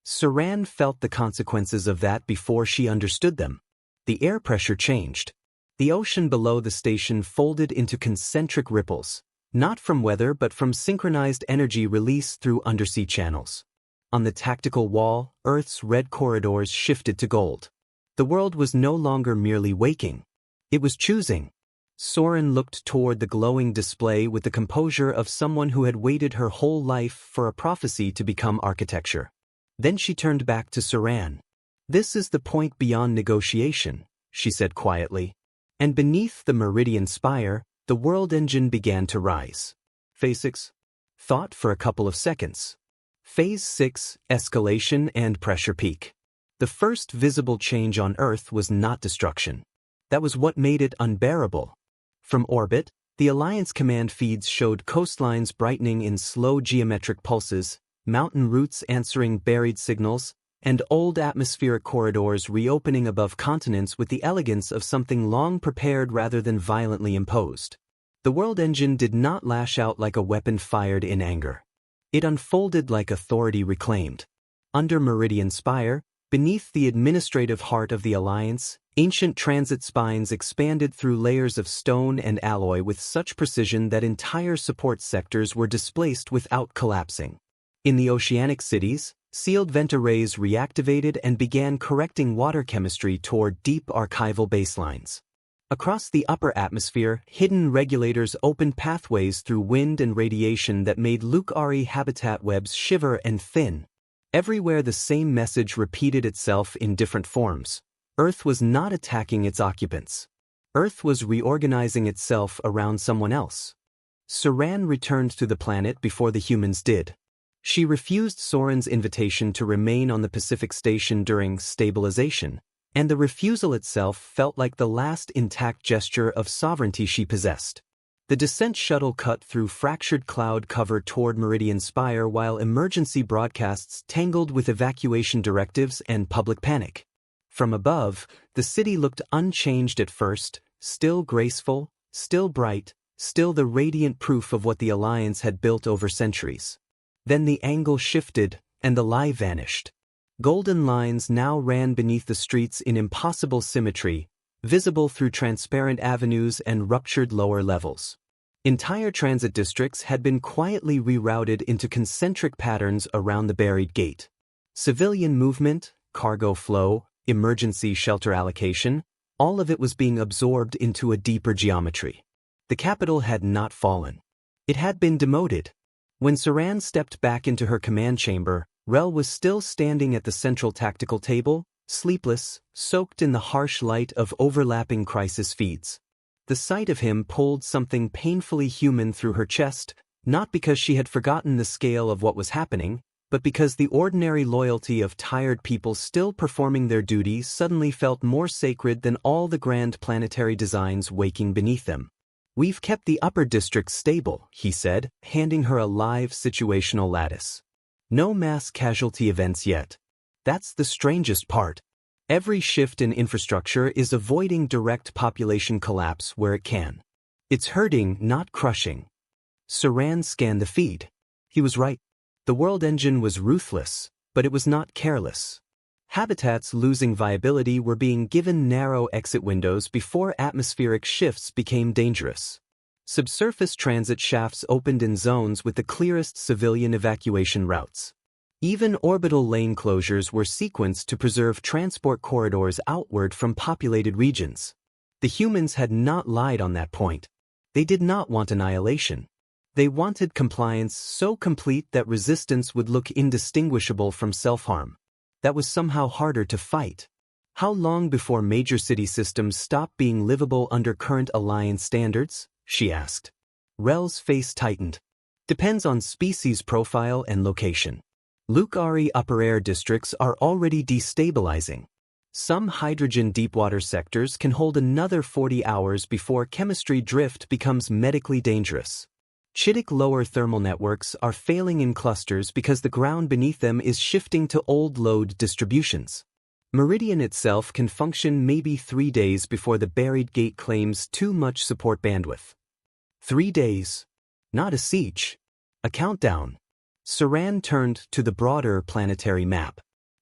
Saran felt the consequences of that before she understood them. The air pressure changed. The ocean below the station folded into concentric ripples, not from weather but from synchronized energy released through undersea channels. On the tactical wall, Earth's red corridors shifted to gold. The world was no longer merely waking. It was choosing. Soren looked toward the glowing display with the composure of someone who had waited her whole life for a prophecy to become architecture. Then she turned back to Saran. "This is the point beyond negotiation," she said quietly. And beneath the meridian spire, the world engine began to rise. Phase 6. Thought for a couple of seconds. Phase 6, escalation and pressure peak. The first visible change on Earth was not destruction. That was what made it unbearable. From orbit, the Alliance command feeds showed coastlines brightening in slow geometric pulses, mountain routes answering buried signals, and old atmospheric corridors reopening above continents with the elegance of something long prepared rather than violently imposed. The world engine did not lash out like a weapon fired in anger. It unfolded like authority reclaimed. Under Meridian Spire, beneath the administrative heart of the Alliance, ancient transit spines expanded through layers of stone and alloy with such precision that entire support sectors were displaced without collapsing. In the oceanic cities, sealed vent arrays reactivated and began correcting water chemistry toward deep archival baselines. Across the upper atmosphere, hidden regulators opened pathways through wind and radiation that made Lucari habitat webs shiver and thin. Everywhere the same message repeated itself in different forms. Earth was not attacking its occupants. Earth was reorganizing itself around someone else. Saran returned to the planet before the humans did. She refused Soren's invitation to remain on the Pacific Station during stabilization, and the refusal itself felt like the last intact gesture of sovereignty she possessed. The descent shuttle cut through fractured cloud cover toward Meridian Spire while emergency broadcasts tangled with evacuation directives and public panic. From above, the city looked unchanged at first, still graceful, still bright, still the radiant proof of what the Alliance had built over centuries. Then the angle shifted, and the lie vanished. Golden lines now ran beneath the streets in impossible symmetry, visible through transparent avenues and ruptured lower levels. Entire transit districts had been quietly rerouted into concentric patterns around the buried gate. Civilian movement, cargo flow, emergency shelter allocation, all of it was being absorbed into a deeper geometry. The capital had not fallen. It had been demoted. When Saran stepped back into her command chamber, Rel was still standing at the central tactical table, sleepless, soaked in the harsh light of overlapping crisis feeds. The sight of him pulled something painfully human through her chest, not because she had forgotten the scale of what was happening, but because the ordinary loyalty of tired people still performing their duty suddenly felt more sacred than all the grand planetary designs waking beneath them. "We've kept the upper district stable," he said, handing her a live situational lattice. "No mass casualty events yet. That's the strangest part. Every shift in infrastructure is avoiding direct population collapse where it can. It's hurting, not crushing." Saran scanned the feed. He was right. The world engine was ruthless, but it was not careless. Habitats losing viability were being given narrow exit windows before atmospheric shifts became dangerous. Subsurface transit shafts opened in zones with the clearest civilian evacuation routes. Even orbital lane closures were sequenced to preserve transport corridors outward from populated regions. The humans had not lied on that point. They did not want annihilation. They wanted compliance so complete that resistance would look indistinguishable from self-harm. That was somehow harder to fight. How long before major city systems stopped being livable under current Alliance standards? She asked. Rel's face tightened. Depends on species profile and location. Lucari upper air districts are already destabilizing. Some hydrogen deepwater sectors can hold another 40 hours before chemistry drift becomes medically dangerous. Chittic lower thermal networks are failing in clusters because the ground beneath them is shifting to old load distributions. Meridian itself can function maybe 3 days before the buried gate claims too much support bandwidth. 3 days. Not a siege. A countdown. Saran turned to the broader planetary map.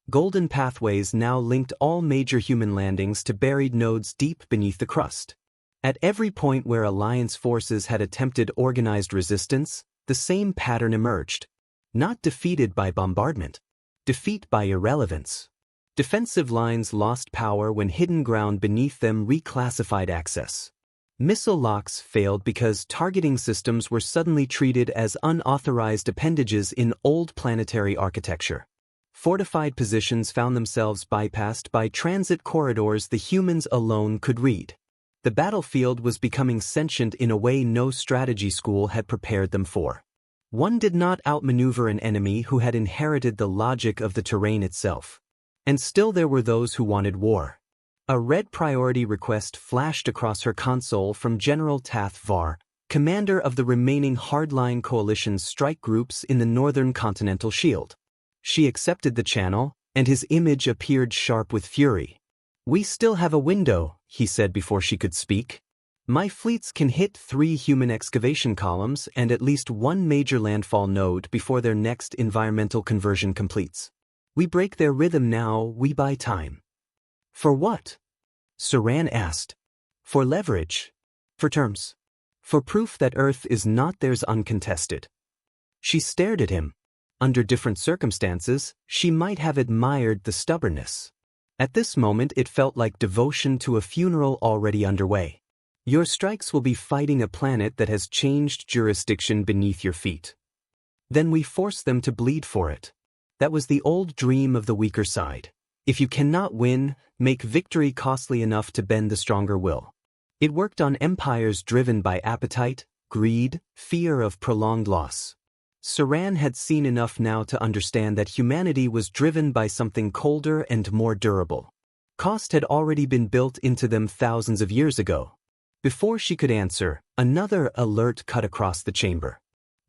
Golden pathways now linked all major human landings to buried nodes deep beneath the crust. At every point where Alliance forces had attempted organized resistance, the same pattern emerged. Not defeated by bombardment. Defeat by irrelevance. Defensive lines lost power when hidden ground beneath them reclassified access. Missile locks failed because targeting systems were suddenly treated as unauthorized appendages in old planetary architecture. Fortified positions found themselves bypassed by transit corridors the humans alone could read. The battlefield was becoming sentient in a way no strategy school had prepared them for. One did not outmaneuver an enemy who had inherited the logic of the terrain itself. And still there were those who wanted war. A red priority request flashed across her console from General Tath Var, commander of the remaining hardline coalition strike groups in the Northern Continental Shield. She accepted the channel, and his image appeared sharp with fury. "We still have a window," he said before she could speak. "My fleets can hit 3 human excavation columns and at least 1 major landfall node before their next environmental conversion completes. We break their rhythm now, we buy time." "For what?" Saran asked. "For leverage. For terms. For proof that Earth is not theirs uncontested." She stared at him. Under different circumstances, she might have admired the stubbornness. At this moment it felt like devotion to a funeral already underway. "Your strikes will be fighting a planet that has changed jurisdiction beneath your feet. Then we force them to bleed for it. That was the old dream of the weaker side. If you cannot win, make victory costly enough to bend the stronger will." It worked on empires driven by appetite, greed, fear of prolonged loss. Saran had seen enough now to understand that humanity was driven by something colder and more durable. Cost had already been built into them thousands of years ago. Before she could answer, another alert cut across the chamber.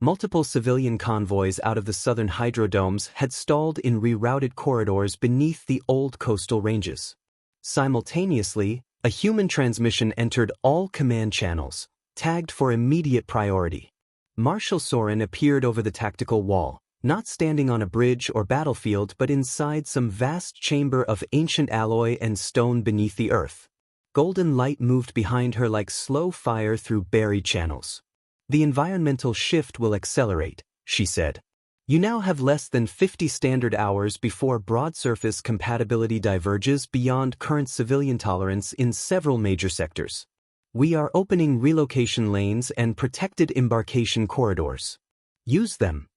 Multiple civilian convoys out of the southern hydrodomes had stalled in rerouted corridors beneath the old coastal ranges. Simultaneously, a human transmission entered all command channels, tagged for immediate priority. Marshal Soren appeared over the tactical wall, not standing on a bridge or battlefield but inside some vast chamber of ancient alloy and stone beneath the earth. Golden light moved behind her like slow fire through buried channels. "The environmental shift will accelerate," she said. "You now have less than 50 standard hours before broad surface compatibility diverges beyond current civilian tolerance in several major sectors. We are opening relocation lanes and protected embarkation corridors. Use them."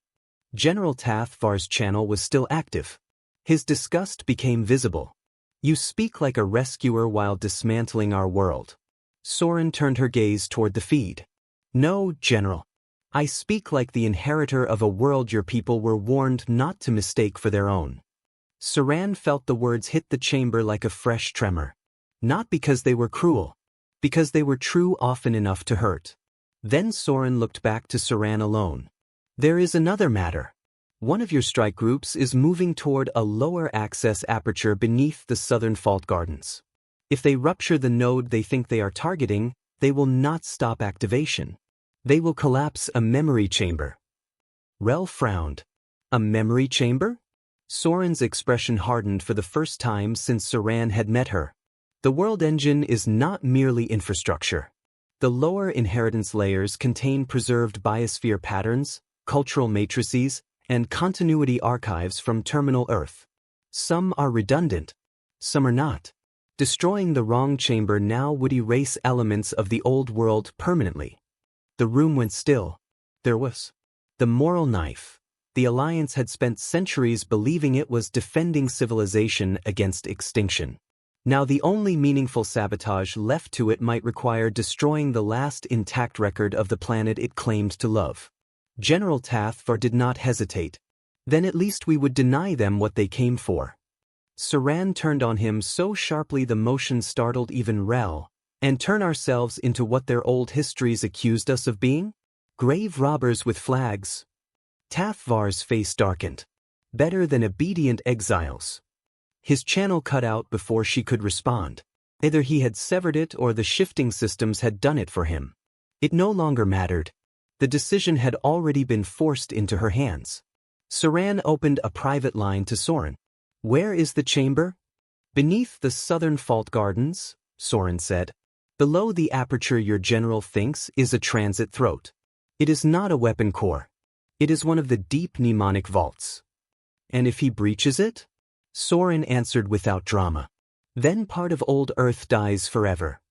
General Tath Var's channel was still active. His disgust became visible. "You speak like a rescuer while dismantling our world." Soren turned her gaze toward the feed. "No, General. I speak like the inheritor of a world your people were warned not to mistake for their own." Saran felt the words hit the chamber like a fresh tremor. Not because they were cruel. Because they were true often enough to hurt. Then Soren looked back to Saran alone. "There is another matter. One of your strike groups is moving toward a lower access aperture beneath the southern fault gardens. If they rupture the node they think they are targeting, they will not stop activation. They will collapse a memory chamber." Rel frowned. "A memory chamber?" Soren's expression hardened for the first time since Saran had met her. "The world engine is not merely infrastructure. The lower inheritance layers contain preserved biosphere patterns, cultural matrices, and continuity archives from terminal Earth. Some are redundant, some are not. Destroying the wrong chamber now would erase elements of the old world permanently." The room went still. There was the moral knife. The Alliance had spent centuries believing it was defending civilization against extinction. Now the only meaningful sabotage left to it might require destroying the last intact record of the planet it claimed to love. General Tath Var did not hesitate. Then at least we would deny them what they came for. Saran turned on him so sharply the motion startled even Rel. And turn ourselves into what their old histories accused us of being? Grave robbers with flags. Tathvar's face darkened. Better than obedient exiles. His channel cut out before she could respond. Either he had severed it or the shifting systems had done it for him. It no longer mattered. The decision had already been forced into her hands. Saran opened a private line to Soren. Where is the chamber? Beneath the southern fault gardens, Soren said. Below the aperture your general thinks is a transit throat. It is not a weapon core. It is one of the deep mnemonic vaults. And if he breaches it? Soren answered without drama. Then part of old Earth dies forever.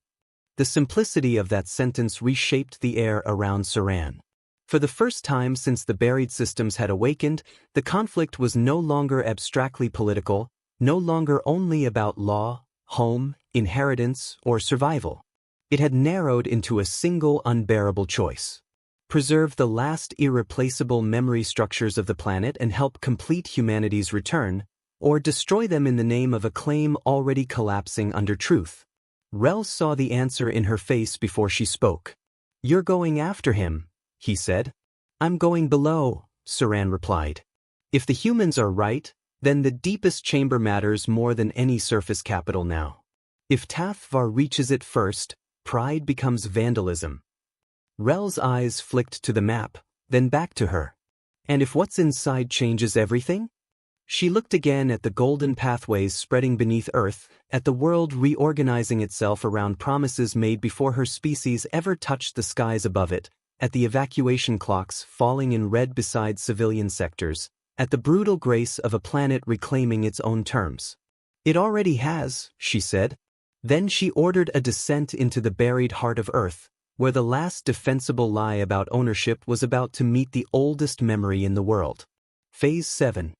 The simplicity of that sentence reshaped the air around Saran. For the first time since the buried systems had awakened, the conflict was no longer abstractly political, no longer only about law, home, inheritance, or survival. It had narrowed into a single unbearable choice. Preserve the last irreplaceable memory structures of the planet and help complete humanity's return, or destroy them in the name of a claim already collapsing under truth. Rel saw the answer in her face before she spoke. You're going after him, he said. I'm going below, Saran replied. If the humans are right, then the deepest chamber matters more than any surface capital now. If Tathvar reaches it first, pride becomes vandalism. Rel's eyes flicked to the map, then back to her. And if what's inside changes everything? She looked again at the golden pathways spreading beneath Earth, at the world reorganizing itself around promises made before her species ever touched the skies above it, at the evacuation clocks falling in red beside civilian sectors, at the brutal grace of a planet reclaiming its own terms. It already has, she said. Then she ordered a descent into the buried heart of Earth, where the last defensible lie about ownership was about to meet the oldest memory in the world. Phase 7.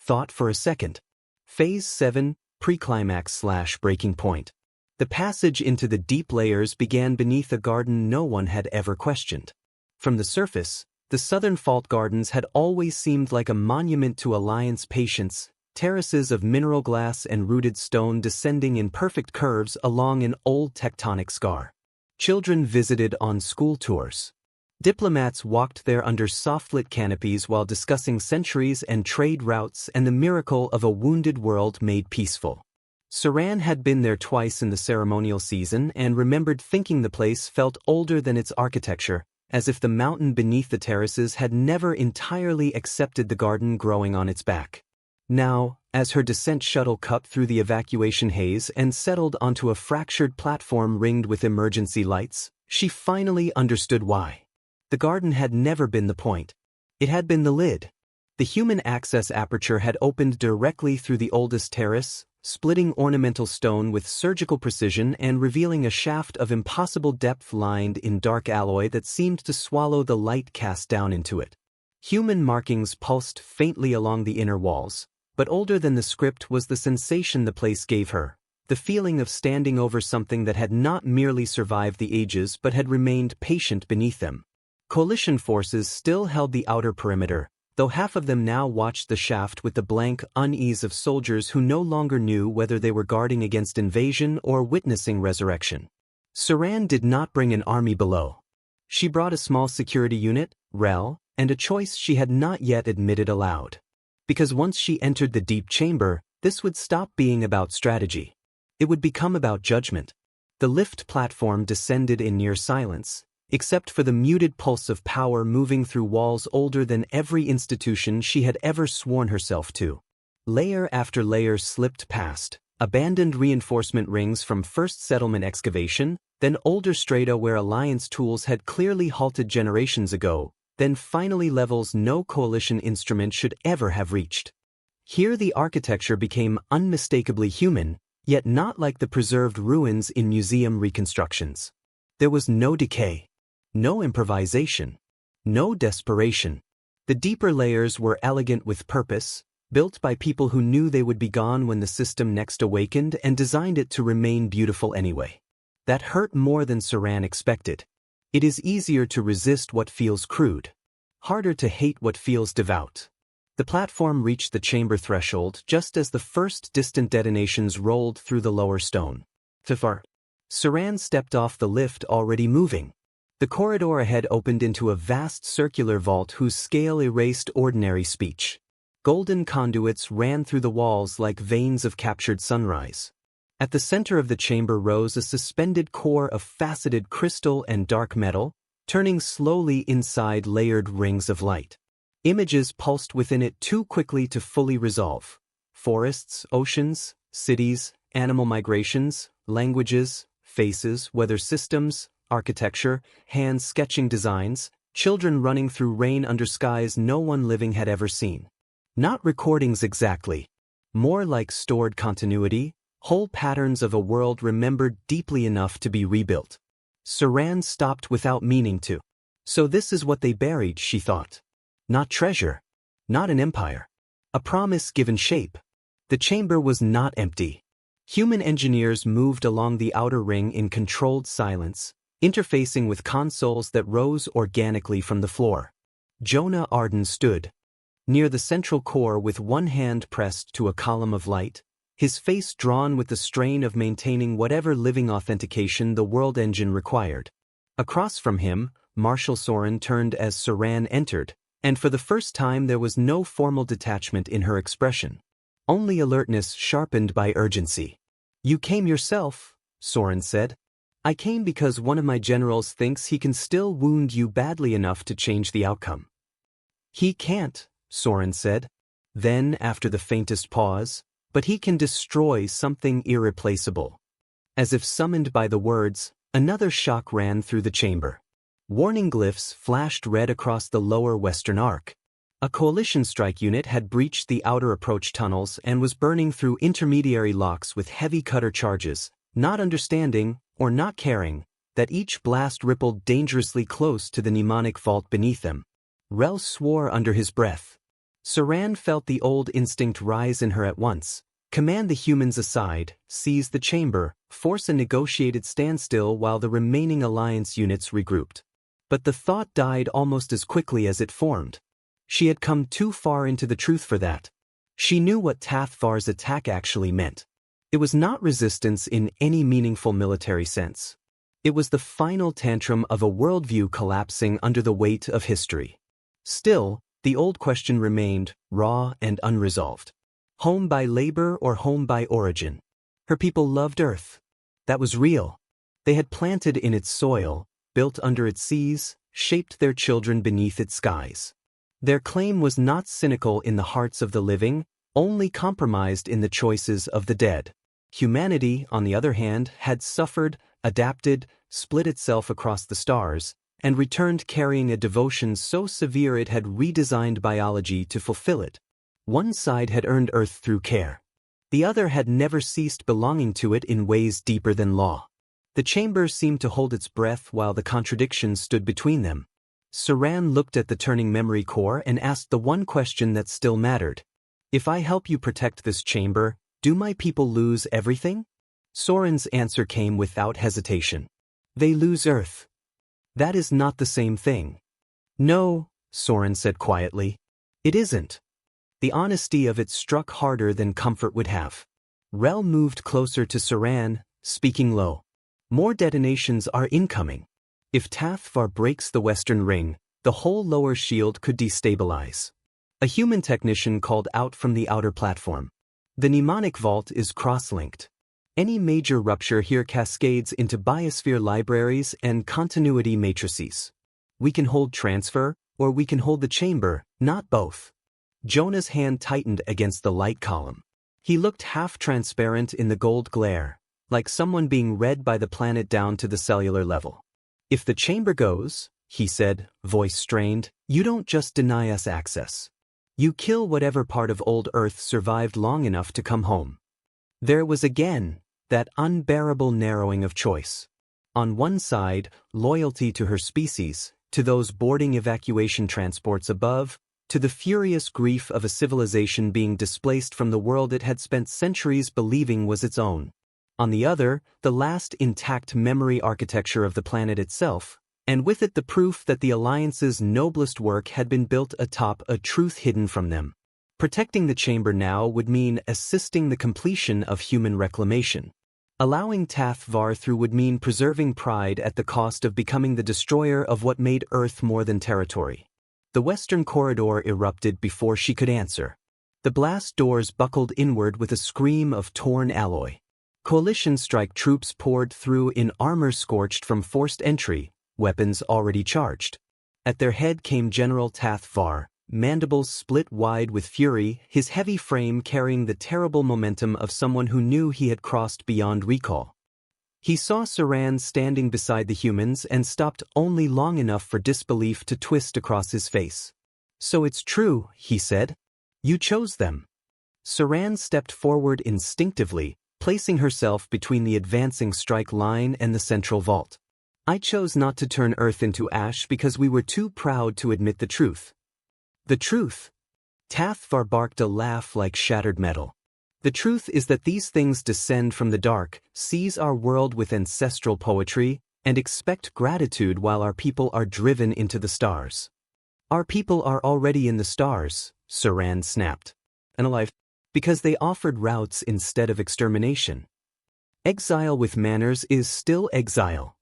Thought for a second. Phase 7, preclimax/breaking point. The passage into the deep layers began beneath a garden no one had ever questioned. From the surface, the southern fault gardens had always seemed like a monument to Alliance patience, terraces of mineral glass and rooted stone descending in perfect curves along an old tectonic scar. Children visited on school tours. Diplomats walked there under soft-lit canopies while discussing centuries and trade routes and the miracle of a wounded world made peaceful. Saran had been there twice in the ceremonial season and remembered thinking the place felt older than its architecture, as if the mountain beneath the terraces had never entirely accepted the garden growing on its back. Now, as her descent shuttle cut through the evacuation haze and settled onto a fractured platform ringed with emergency lights, she finally understood why. The garden had never been the point. It had been the lid. The human access aperture had opened directly through the oldest terrace, splitting ornamental stone with surgical precision and revealing a shaft of impossible depth lined in dark alloy that seemed to swallow the light cast down into it. Human markings pulsed faintly along the inner walls, but older than the script was the sensation the place gave her, the feeling of standing over something that had not merely survived the ages but had remained patient beneath them. Coalition forces still held the outer perimeter, though half of them now watched the shaft with the blank unease of soldiers who no longer knew whether they were guarding against invasion or witnessing resurrection. Saran did not bring an army below. She brought a small security unit, Rel, and a choice she had not yet admitted aloud. Because once she entered the deep chamber, this would stop being about strategy. It would become about judgment. The lift platform descended in near silence, except for the muted pulse of power moving through walls older than every institution she had ever sworn herself to. Layer after layer slipped past, abandoned reinforcement rings from first settlement excavation, then older strata where Alliance tools had clearly halted generations ago, then finally levels no coalition instrument should ever have reached. Here the architecture became unmistakably human, yet not like the preserved ruins in museum reconstructions. There was no decay. No improvisation. No desperation. The deeper layers were elegant with purpose, built by people who knew they would be gone when the system next awakened and designed it to remain beautiful anyway. That hurt more than Saran expected. It is easier to resist what feels crude. Harder to hate what feels devout. The platform reached the chamber threshold just as the first distant detonations rolled through the lower stone. Fifar. Saran stepped off the lift already moving. The corridor ahead opened into a vast circular vault whose scale erased ordinary speech. Golden conduits ran through the walls like veins of captured sunrise. At the center of the chamber rose a suspended core of faceted crystal and dark metal, turning slowly inside layered rings of light. Images pulsed within it too quickly to fully resolve. Forests, oceans, cities, animal migrations, languages, faces, weather systems, architecture, hands sketching designs, children running through rain under skies no one living had ever seen. Not recordings exactly. More like stored continuity, whole patterns of a world remembered deeply enough to be rebuilt. Saran stopped without meaning to. So this is what they buried, she thought. Not treasure. Not an empire. A promise given shape. The chamber was not empty. Human engineers moved along the outer ring in controlled silence, interfacing with consoles that rose organically from the floor. Jonah Arden stood near the central core with one hand pressed to a column of light, his face drawn with the strain of maintaining whatever living authentication the world engine required. Across from him, Marshal Soren turned as Saran entered, and for the first time there was no formal detachment in her expression. Only alertness sharpened by urgency. "You came yourself," Soren said. "I came because one of my generals thinks he can still wound you badly enough to change the outcome." "He can't," Soren said. Then, after the faintest pause, "But he can destroy something irreplaceable." As if summoned by the words, another shock ran through the chamber. Warning glyphs flashed red across the lower western arc. A coalition strike unit had breached the outer approach tunnels and was burning through intermediary locks with heavy cutter charges, not understanding, or not caring, that each blast rippled dangerously close to the mnemonic vault beneath them. Rel swore under his breath. Saran felt the old instinct rise in her at once. Command the humans aside, seize the chamber, force a negotiated standstill while the remaining alliance units regrouped. But the thought died almost as quickly as it formed. She had come too far into the truth for that. She knew what Tathvar's attack actually meant. It was not resistance in any meaningful military sense. It was the final tantrum of a worldview collapsing under the weight of history. Still, the old question remained, raw and unresolved. Home by labor or home by origin? Her people loved Earth. That was real. They had planted in its soil, built under its seas, shaped their children beneath its skies. Their claim was not cynical in the hearts of the living, only compromised in the choices of the dead. Humanity, on the other hand, had suffered, adapted, split itself across the stars, and returned carrying a devotion so severe it had redesigned biology to fulfill it. One side had earned Earth through care. The other had never ceased belonging to it in ways deeper than law. The chamber seemed to hold its breath while the contradictions stood between them. Saran looked at the turning memory core and asked the one question that still mattered. "If I help you protect this chamber, do my people lose everything?" Soren's answer came without hesitation. "They lose Earth." "That is not the same thing." "No," Soren said quietly. "It isn't." The honesty of it struck harder than comfort would have. Rel moved closer to Saran, speaking low. "More detonations are incoming. If Tathvar breaks the western ring, the whole lower shield could destabilize." A human technician called out from the outer platform. "The mnemonic vault is cross-linked. Any major rupture here cascades into biosphere libraries and continuity matrices. We can hold transfer, or we can hold the chamber, not both." Jonah's hand tightened against the light column. He looked half-transparent in the gold glare, like someone being read by the planet down to the cellular level. "If the chamber goes," he said, voice strained, "you don't just deny us access. You kill whatever part of old Earth survived long enough to come home." There was again that unbearable narrowing of choice. On one side, loyalty to her species, to those boarding evacuation transports above, to the furious grief of a civilization being displaced from the world it had spent centuries believing was its own. On the other, the last intact memory architecture of the planet itself, and with it the proof that the Alliance's noblest work had been built atop a truth hidden from them. Protecting the chamber now would mean assisting the completion of human reclamation. Allowing Tathvar through would mean preserving pride at the cost of becoming the destroyer of what made Earth more than territory. The western corridor erupted before she could answer. The blast doors buckled inward with a scream of torn alloy. Coalition strike troops poured through in armor scorched from forced entry, weapons already charged. At their head came General Tathvar, mandibles split wide with fury, his heavy frame carrying the terrible momentum of someone who knew he had crossed beyond recall. He saw Saran standing beside the humans and stopped only long enough for disbelief to twist across his face. "So it's true," he said. "You chose them." Saran stepped forward instinctively, placing herself between the advancing strike line and the central vault. "I chose not to turn Earth into ash because we were too proud to admit the truth." "The truth?" Tathvar barked a laugh like shattered metal. "The truth is that these things descend from the dark, seize our world with ancestral poetry, and expect gratitude while our people are driven into the stars." "Our people are already in the stars," Saran snapped. "And alive. Because they offered routes instead of extermination. Exile with manners is still exile."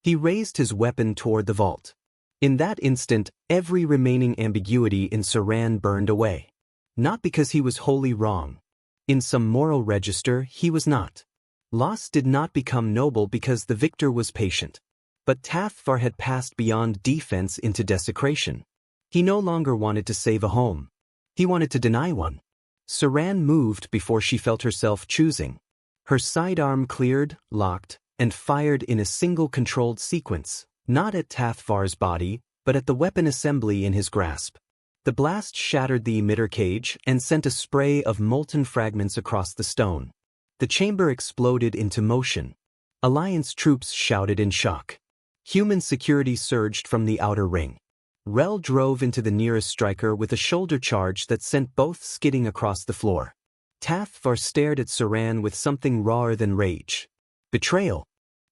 He raised his weapon toward the vault. In that instant, every remaining ambiguity in Saran burned away. Not because he was wholly wrong. In some moral register, he was not. Loss did not become noble because the victor was patient. But Tathvar had passed beyond defense into desecration. He no longer wanted to save a home. He wanted to deny one. Saran moved before she felt herself choosing. Her sidearm cleared, locked, and fired in a single controlled sequence, not at Tathvar's body, but at the weapon assembly in his grasp. The blast shattered the emitter cage and sent a spray of molten fragments across the stone. The chamber exploded into motion. Alliance troops shouted in shock. Human security surged from the outer ring. Rel drove into the nearest striker with a shoulder charge that sent both skidding across the floor. Tathvar stared at Saran with something rawer than rage. "Betrayal."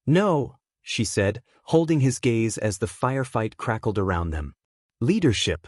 "No," she said, holding his gaze as the firefight crackled around them. "Leadership."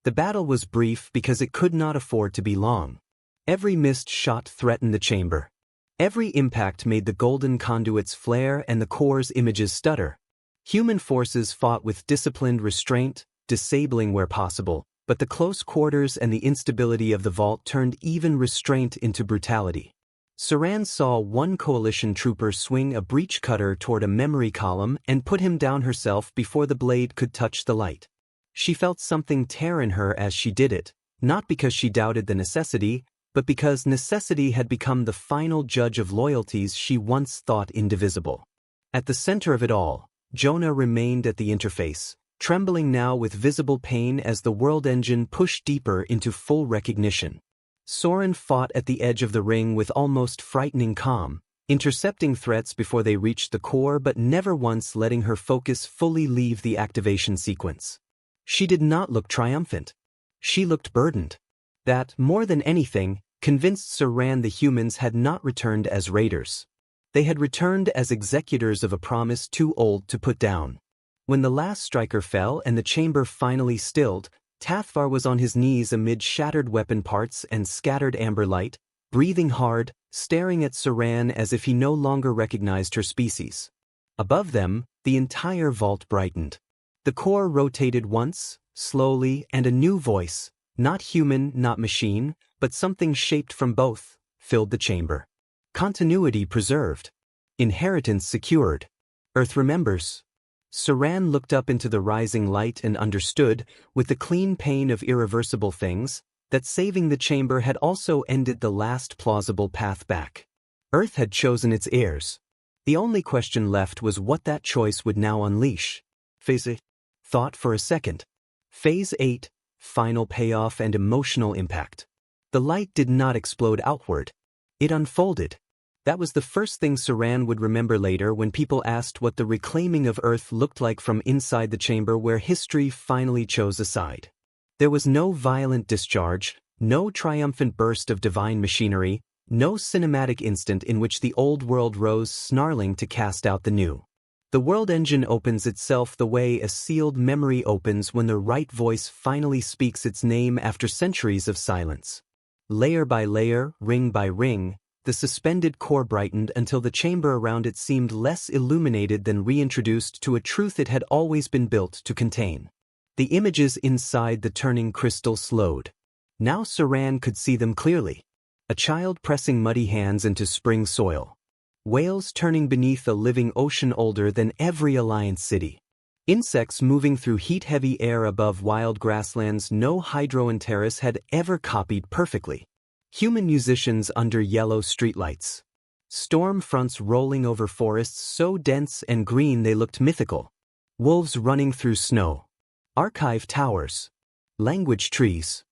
The battle was brief because it could not afford to be long. Every missed shot threatened the chamber. Every impact made the golden conduits flare and the core's images stutter. Human forces fought with disciplined restraint, disabling where possible, but the close quarters and the instability of the vault turned even restraint into brutality. Saran saw one coalition trooper swing a breach cutter toward a memory column and put him down herself before the blade could touch the light. She felt something tear in her as she did it, not because she doubted the necessity, but because necessity had become the final judge of loyalties she once thought indivisible. At the center of it all, Jonah remained at the interface, trembling now with visible pain as the world engine pushed deeper into full recognition. Soren fought at the edge of the ring with almost frightening calm, intercepting threats before they reached the core but never once letting her focus fully leave the activation sequence. She did not look triumphant. She looked burdened. That, more than anything, convinced Saran the humans had not returned as raiders. They had returned as executors of a promise too old to put down. When the last striker fell and the chamber finally stilled, Tathvar was on his knees amid shattered weapon parts and scattered amber light, breathing hard, staring at Saran as if he no longer recognized her species. Above them, the entire vault brightened. The core rotated once, slowly, and a new voice, not human, not machine, but something shaped from both, filled the chamber. Continuity preserved. Inheritance secured. Earth remembers. Saran looked up into the rising light and understood, with the clean pain of irreversible things, that saving the chamber had also ended the last plausible path back. Earth had chosen its heirs. The only question left was what that choice would now unleash. Phase 8. Thought for a second. Phase 8. Final payoff and emotional impact. The light did not explode outward. It unfolded. That was the first thing Saran would remember later when people asked what the reclaiming of Earth looked like from inside the chamber where history finally chose a side. There was no violent discharge, no triumphant burst of divine machinery, no cinematic instant in which the old world rose snarling to cast out the new. The world engine opens itself the way a sealed memory opens when the right voice finally speaks its name after centuries of silence. Layer by layer, ring by ring, the suspended core brightened until the chamber around it seemed less illuminated than reintroduced to a truth it had always been built to contain. The images inside the turning crystal slowed. Now Saran could see them clearly. A child pressing muddy hands into spring soil. Whales turning beneath a living ocean older than every Alliance city. Insects moving through heat-heavy air above wild grasslands no hydroenterus had ever copied perfectly. Human musicians under yellow streetlights. Storm fronts rolling over forests so dense and green they looked mythical. Wolves running through snow. Archive towers. Language trees.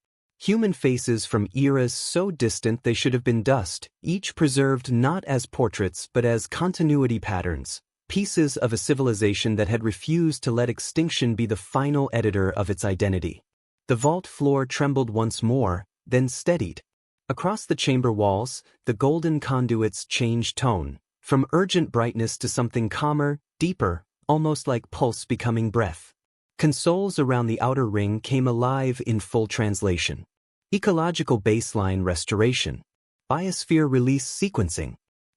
Human faces from eras so distant they should have been dust, each preserved not as portraits but as continuity patterns, pieces of a civilization that had refused to let extinction be the final editor of its identity. The vault floor trembled once more, then steadied. Across the chamber walls, the golden conduits changed tone, from urgent brightness to something calmer, deeper, almost like pulse becoming breath. Consoles around the outer ring came alive in full translation. Ecological baseline restoration. Biosphere release sequencing.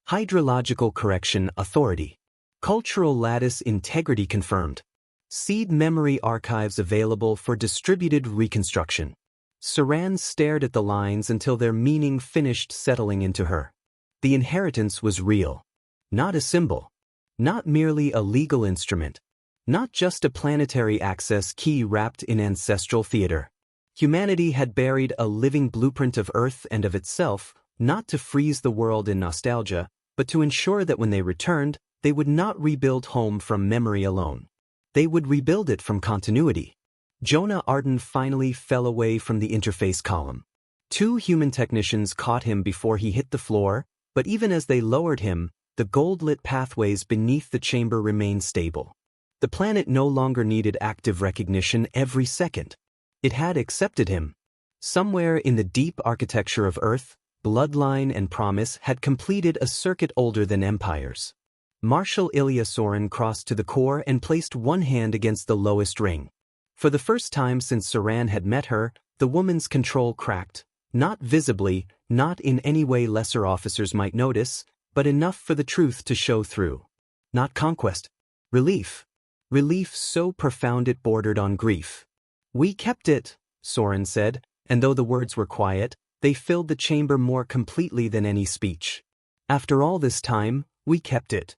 Hydrological correction authority. Cultural lattice integrity confirmed. Seed memory archives available for distributed reconstruction. Saran stared at the lines until their meaning finished settling into her. The inheritance was real. Not a symbol. Not merely a legal instrument. Not just a planetary access key wrapped in ancestral theater. Humanity had buried a living blueprint of Earth and of itself, not to freeze the world in nostalgia, but to ensure that when they returned, they would not rebuild home from memory alone. They would rebuild it from continuity. Jonah Arden finally fell away from the interface column. 2 human technicians caught him before he hit the floor, but even as they lowered him, the gold-lit pathways beneath the chamber remained stable. The planet no longer needed active recognition every second. It had accepted him. Somewhere in the deep architecture of Earth, bloodline and promise had completed a circuit older than empires. Marshal Ilya Soren crossed to the core and placed one hand against the lowest ring. For the first time since Saran had met her, the woman's control cracked, not visibly, not in any way lesser officers might notice, but enough for the truth to show through. Not conquest. Relief. Relief so profound it bordered on grief. "We kept it," Soren said, and though the words were quiet, they filled the chamber more completely than any speech. "After all this time, we kept it."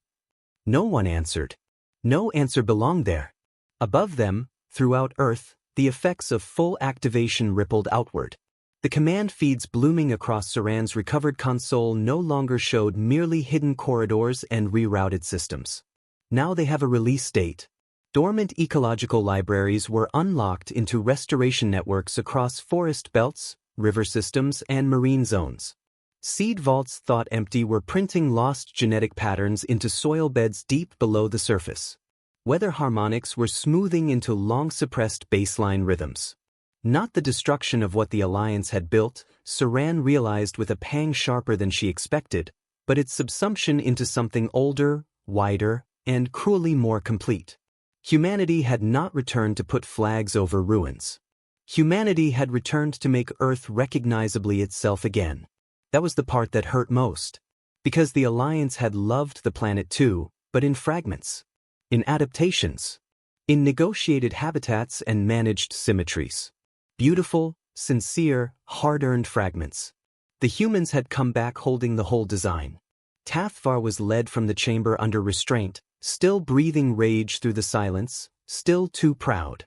No one answered. No answer belonged there. Above them, throughout Earth, the effects of full activation rippled outward. The command feeds blooming across Saran's recovered console no longer showed merely hidden corridors and rerouted systems. Now they have a release date. Dormant ecological libraries were unlocked into restoration networks across forest belts, river systems, and marine zones. Seed vaults thought empty were printing lost genetic patterns into soil beds deep below the surface. Weather harmonics were smoothing into long-suppressed baseline rhythms. Not the destruction of what the Alliance had built, Saran realized with a pang sharper than she expected, but its subsumption into something older, wider, and cruelly more complete. Humanity had not returned to put flags over ruins. Humanity had returned to make Earth recognizably itself again. That was the part that hurt most. Because the Alliance had loved the planet too, but in fragments. In adaptations. In negotiated habitats and managed symmetries. Beautiful, sincere, hard-earned fragments. The humans had come back holding the whole design. Tathvar was led from the chamber under restraint, still breathing rage through the silence, still too proud.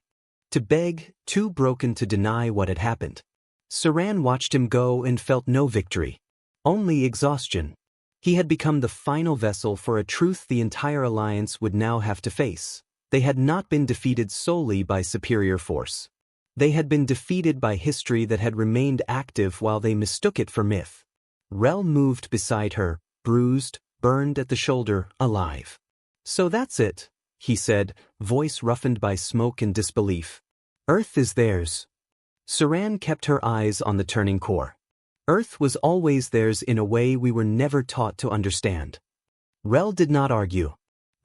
To beg, too broken to deny what had happened. Saran watched him go and felt no victory. Only exhaustion. He had become the final vessel for a truth the entire Alliance would now have to face. They had not been defeated solely by superior force. They had been defeated by history that had remained active while they mistook it for myth. Rel moved beside her, bruised, burned at the shoulder, alive. "So that's it," he said, voice roughened by smoke and disbelief. "Earth is theirs." Saran kept her eyes on the turning core. Earth was always theirs in a way we were never taught to understand. Rel did not argue.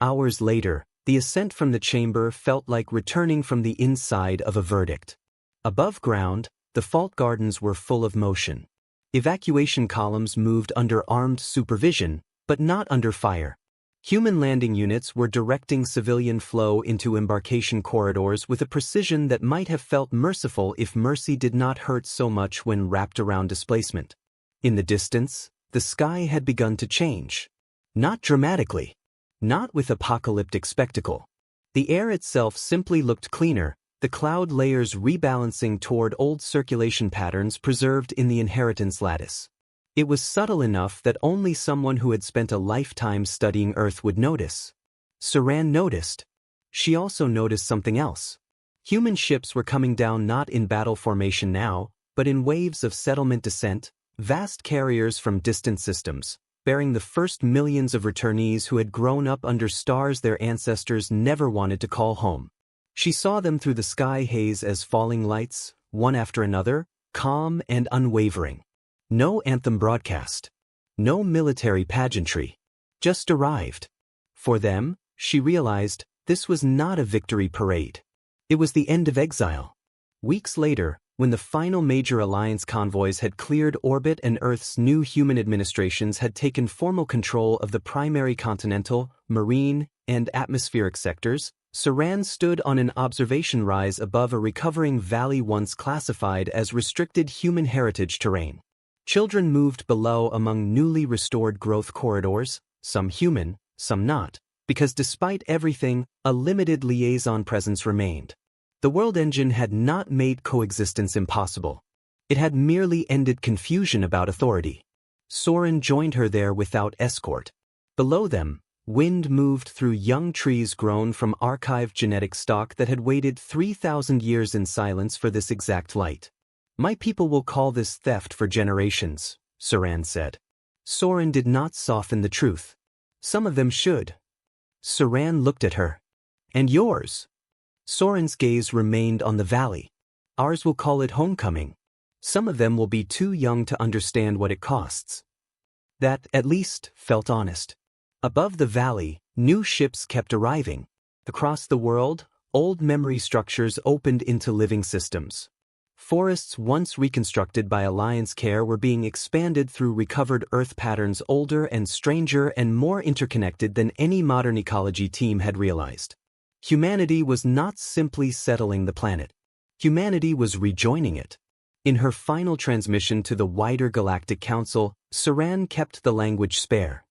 Hours later, the ascent from the chamber felt like returning from the inside of a verdict. Above ground, the fault gardens were full of motion. Evacuation columns moved under armed supervision, but not under fire. Human landing units were directing civilian flow into embarkation corridors with a precision that might have felt merciful if mercy did not hurt so much when wrapped around displacement. In the distance, the sky had begun to change. Not dramatically. Not with apocalyptic spectacle. The air itself simply looked cleaner, the cloud layers rebalancing toward old circulation patterns preserved in the inheritance lattice. It was subtle enough that only someone who had spent a lifetime studying Earth would notice. Saran noticed. She also noticed something else. Human ships were coming down not in battle formation now, but in waves of settlement descent, vast carriers from distant systems, bearing the first millions of returnees who had grown up under stars their ancestors never wanted to call home. She saw them through the sky haze as falling lights, one after another, calm and unwavering. No anthem broadcast. No military pageantry. Just arrived. For them, she realized, this was not a victory parade. It was the end of exile. Weeks later, when the final major alliance convoys had cleared orbit and Earth's new human administrations had taken formal control of the primary continental, marine, and atmospheric sectors, Saran stood on an observation rise above a recovering valley once classified as restricted human heritage terrain. Children moved below among newly restored growth corridors, some human, some not, because despite everything, a limited liaison presence remained. The world engine had not made coexistence impossible. It had merely ended confusion about authority. Soren joined her there without escort. Below them, wind moved through young trees grown from archived genetic stock that had waited 3,000 years in silence for this exact light. My people will call this theft for generations, Saran said. Soren did not soften the truth. Some of them should. Saran looked at her. And yours? Soren's gaze remained on the valley. Ours will call it homecoming. Some of them will be too young to understand what it costs. That, at least, felt honest. Above the valley, new ships kept arriving. Across the world, old memory structures opened into living systems. Forests once reconstructed by Alliance care were being expanded through recovered Earth patterns older and stranger and more interconnected than any modern ecology team had realized. Humanity was not simply settling the planet. Humanity was rejoining it. In her final transmission to the wider Galactic Council, Saran kept the language spare.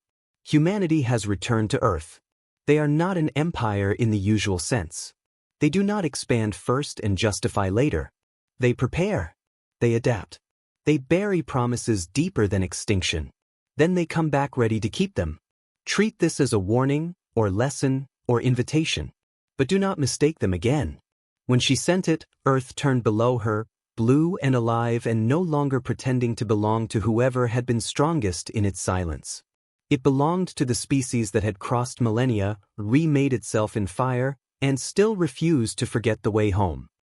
Humanity has returned to Earth. They are not an empire in the usual sense. They do not expand first and justify later. They prepare. They adapt. They bury promises deeper than extinction. Then they come back ready to keep them. Treat this as a warning, or lesson, or invitation. But do not mistake them again. When she sent it, Earth turned below her, blue and alive and no longer pretending to belong to whoever had been strongest in its silence. It belonged to the species that had crossed millennia, remade itself in fire, and still refused to forget the way home.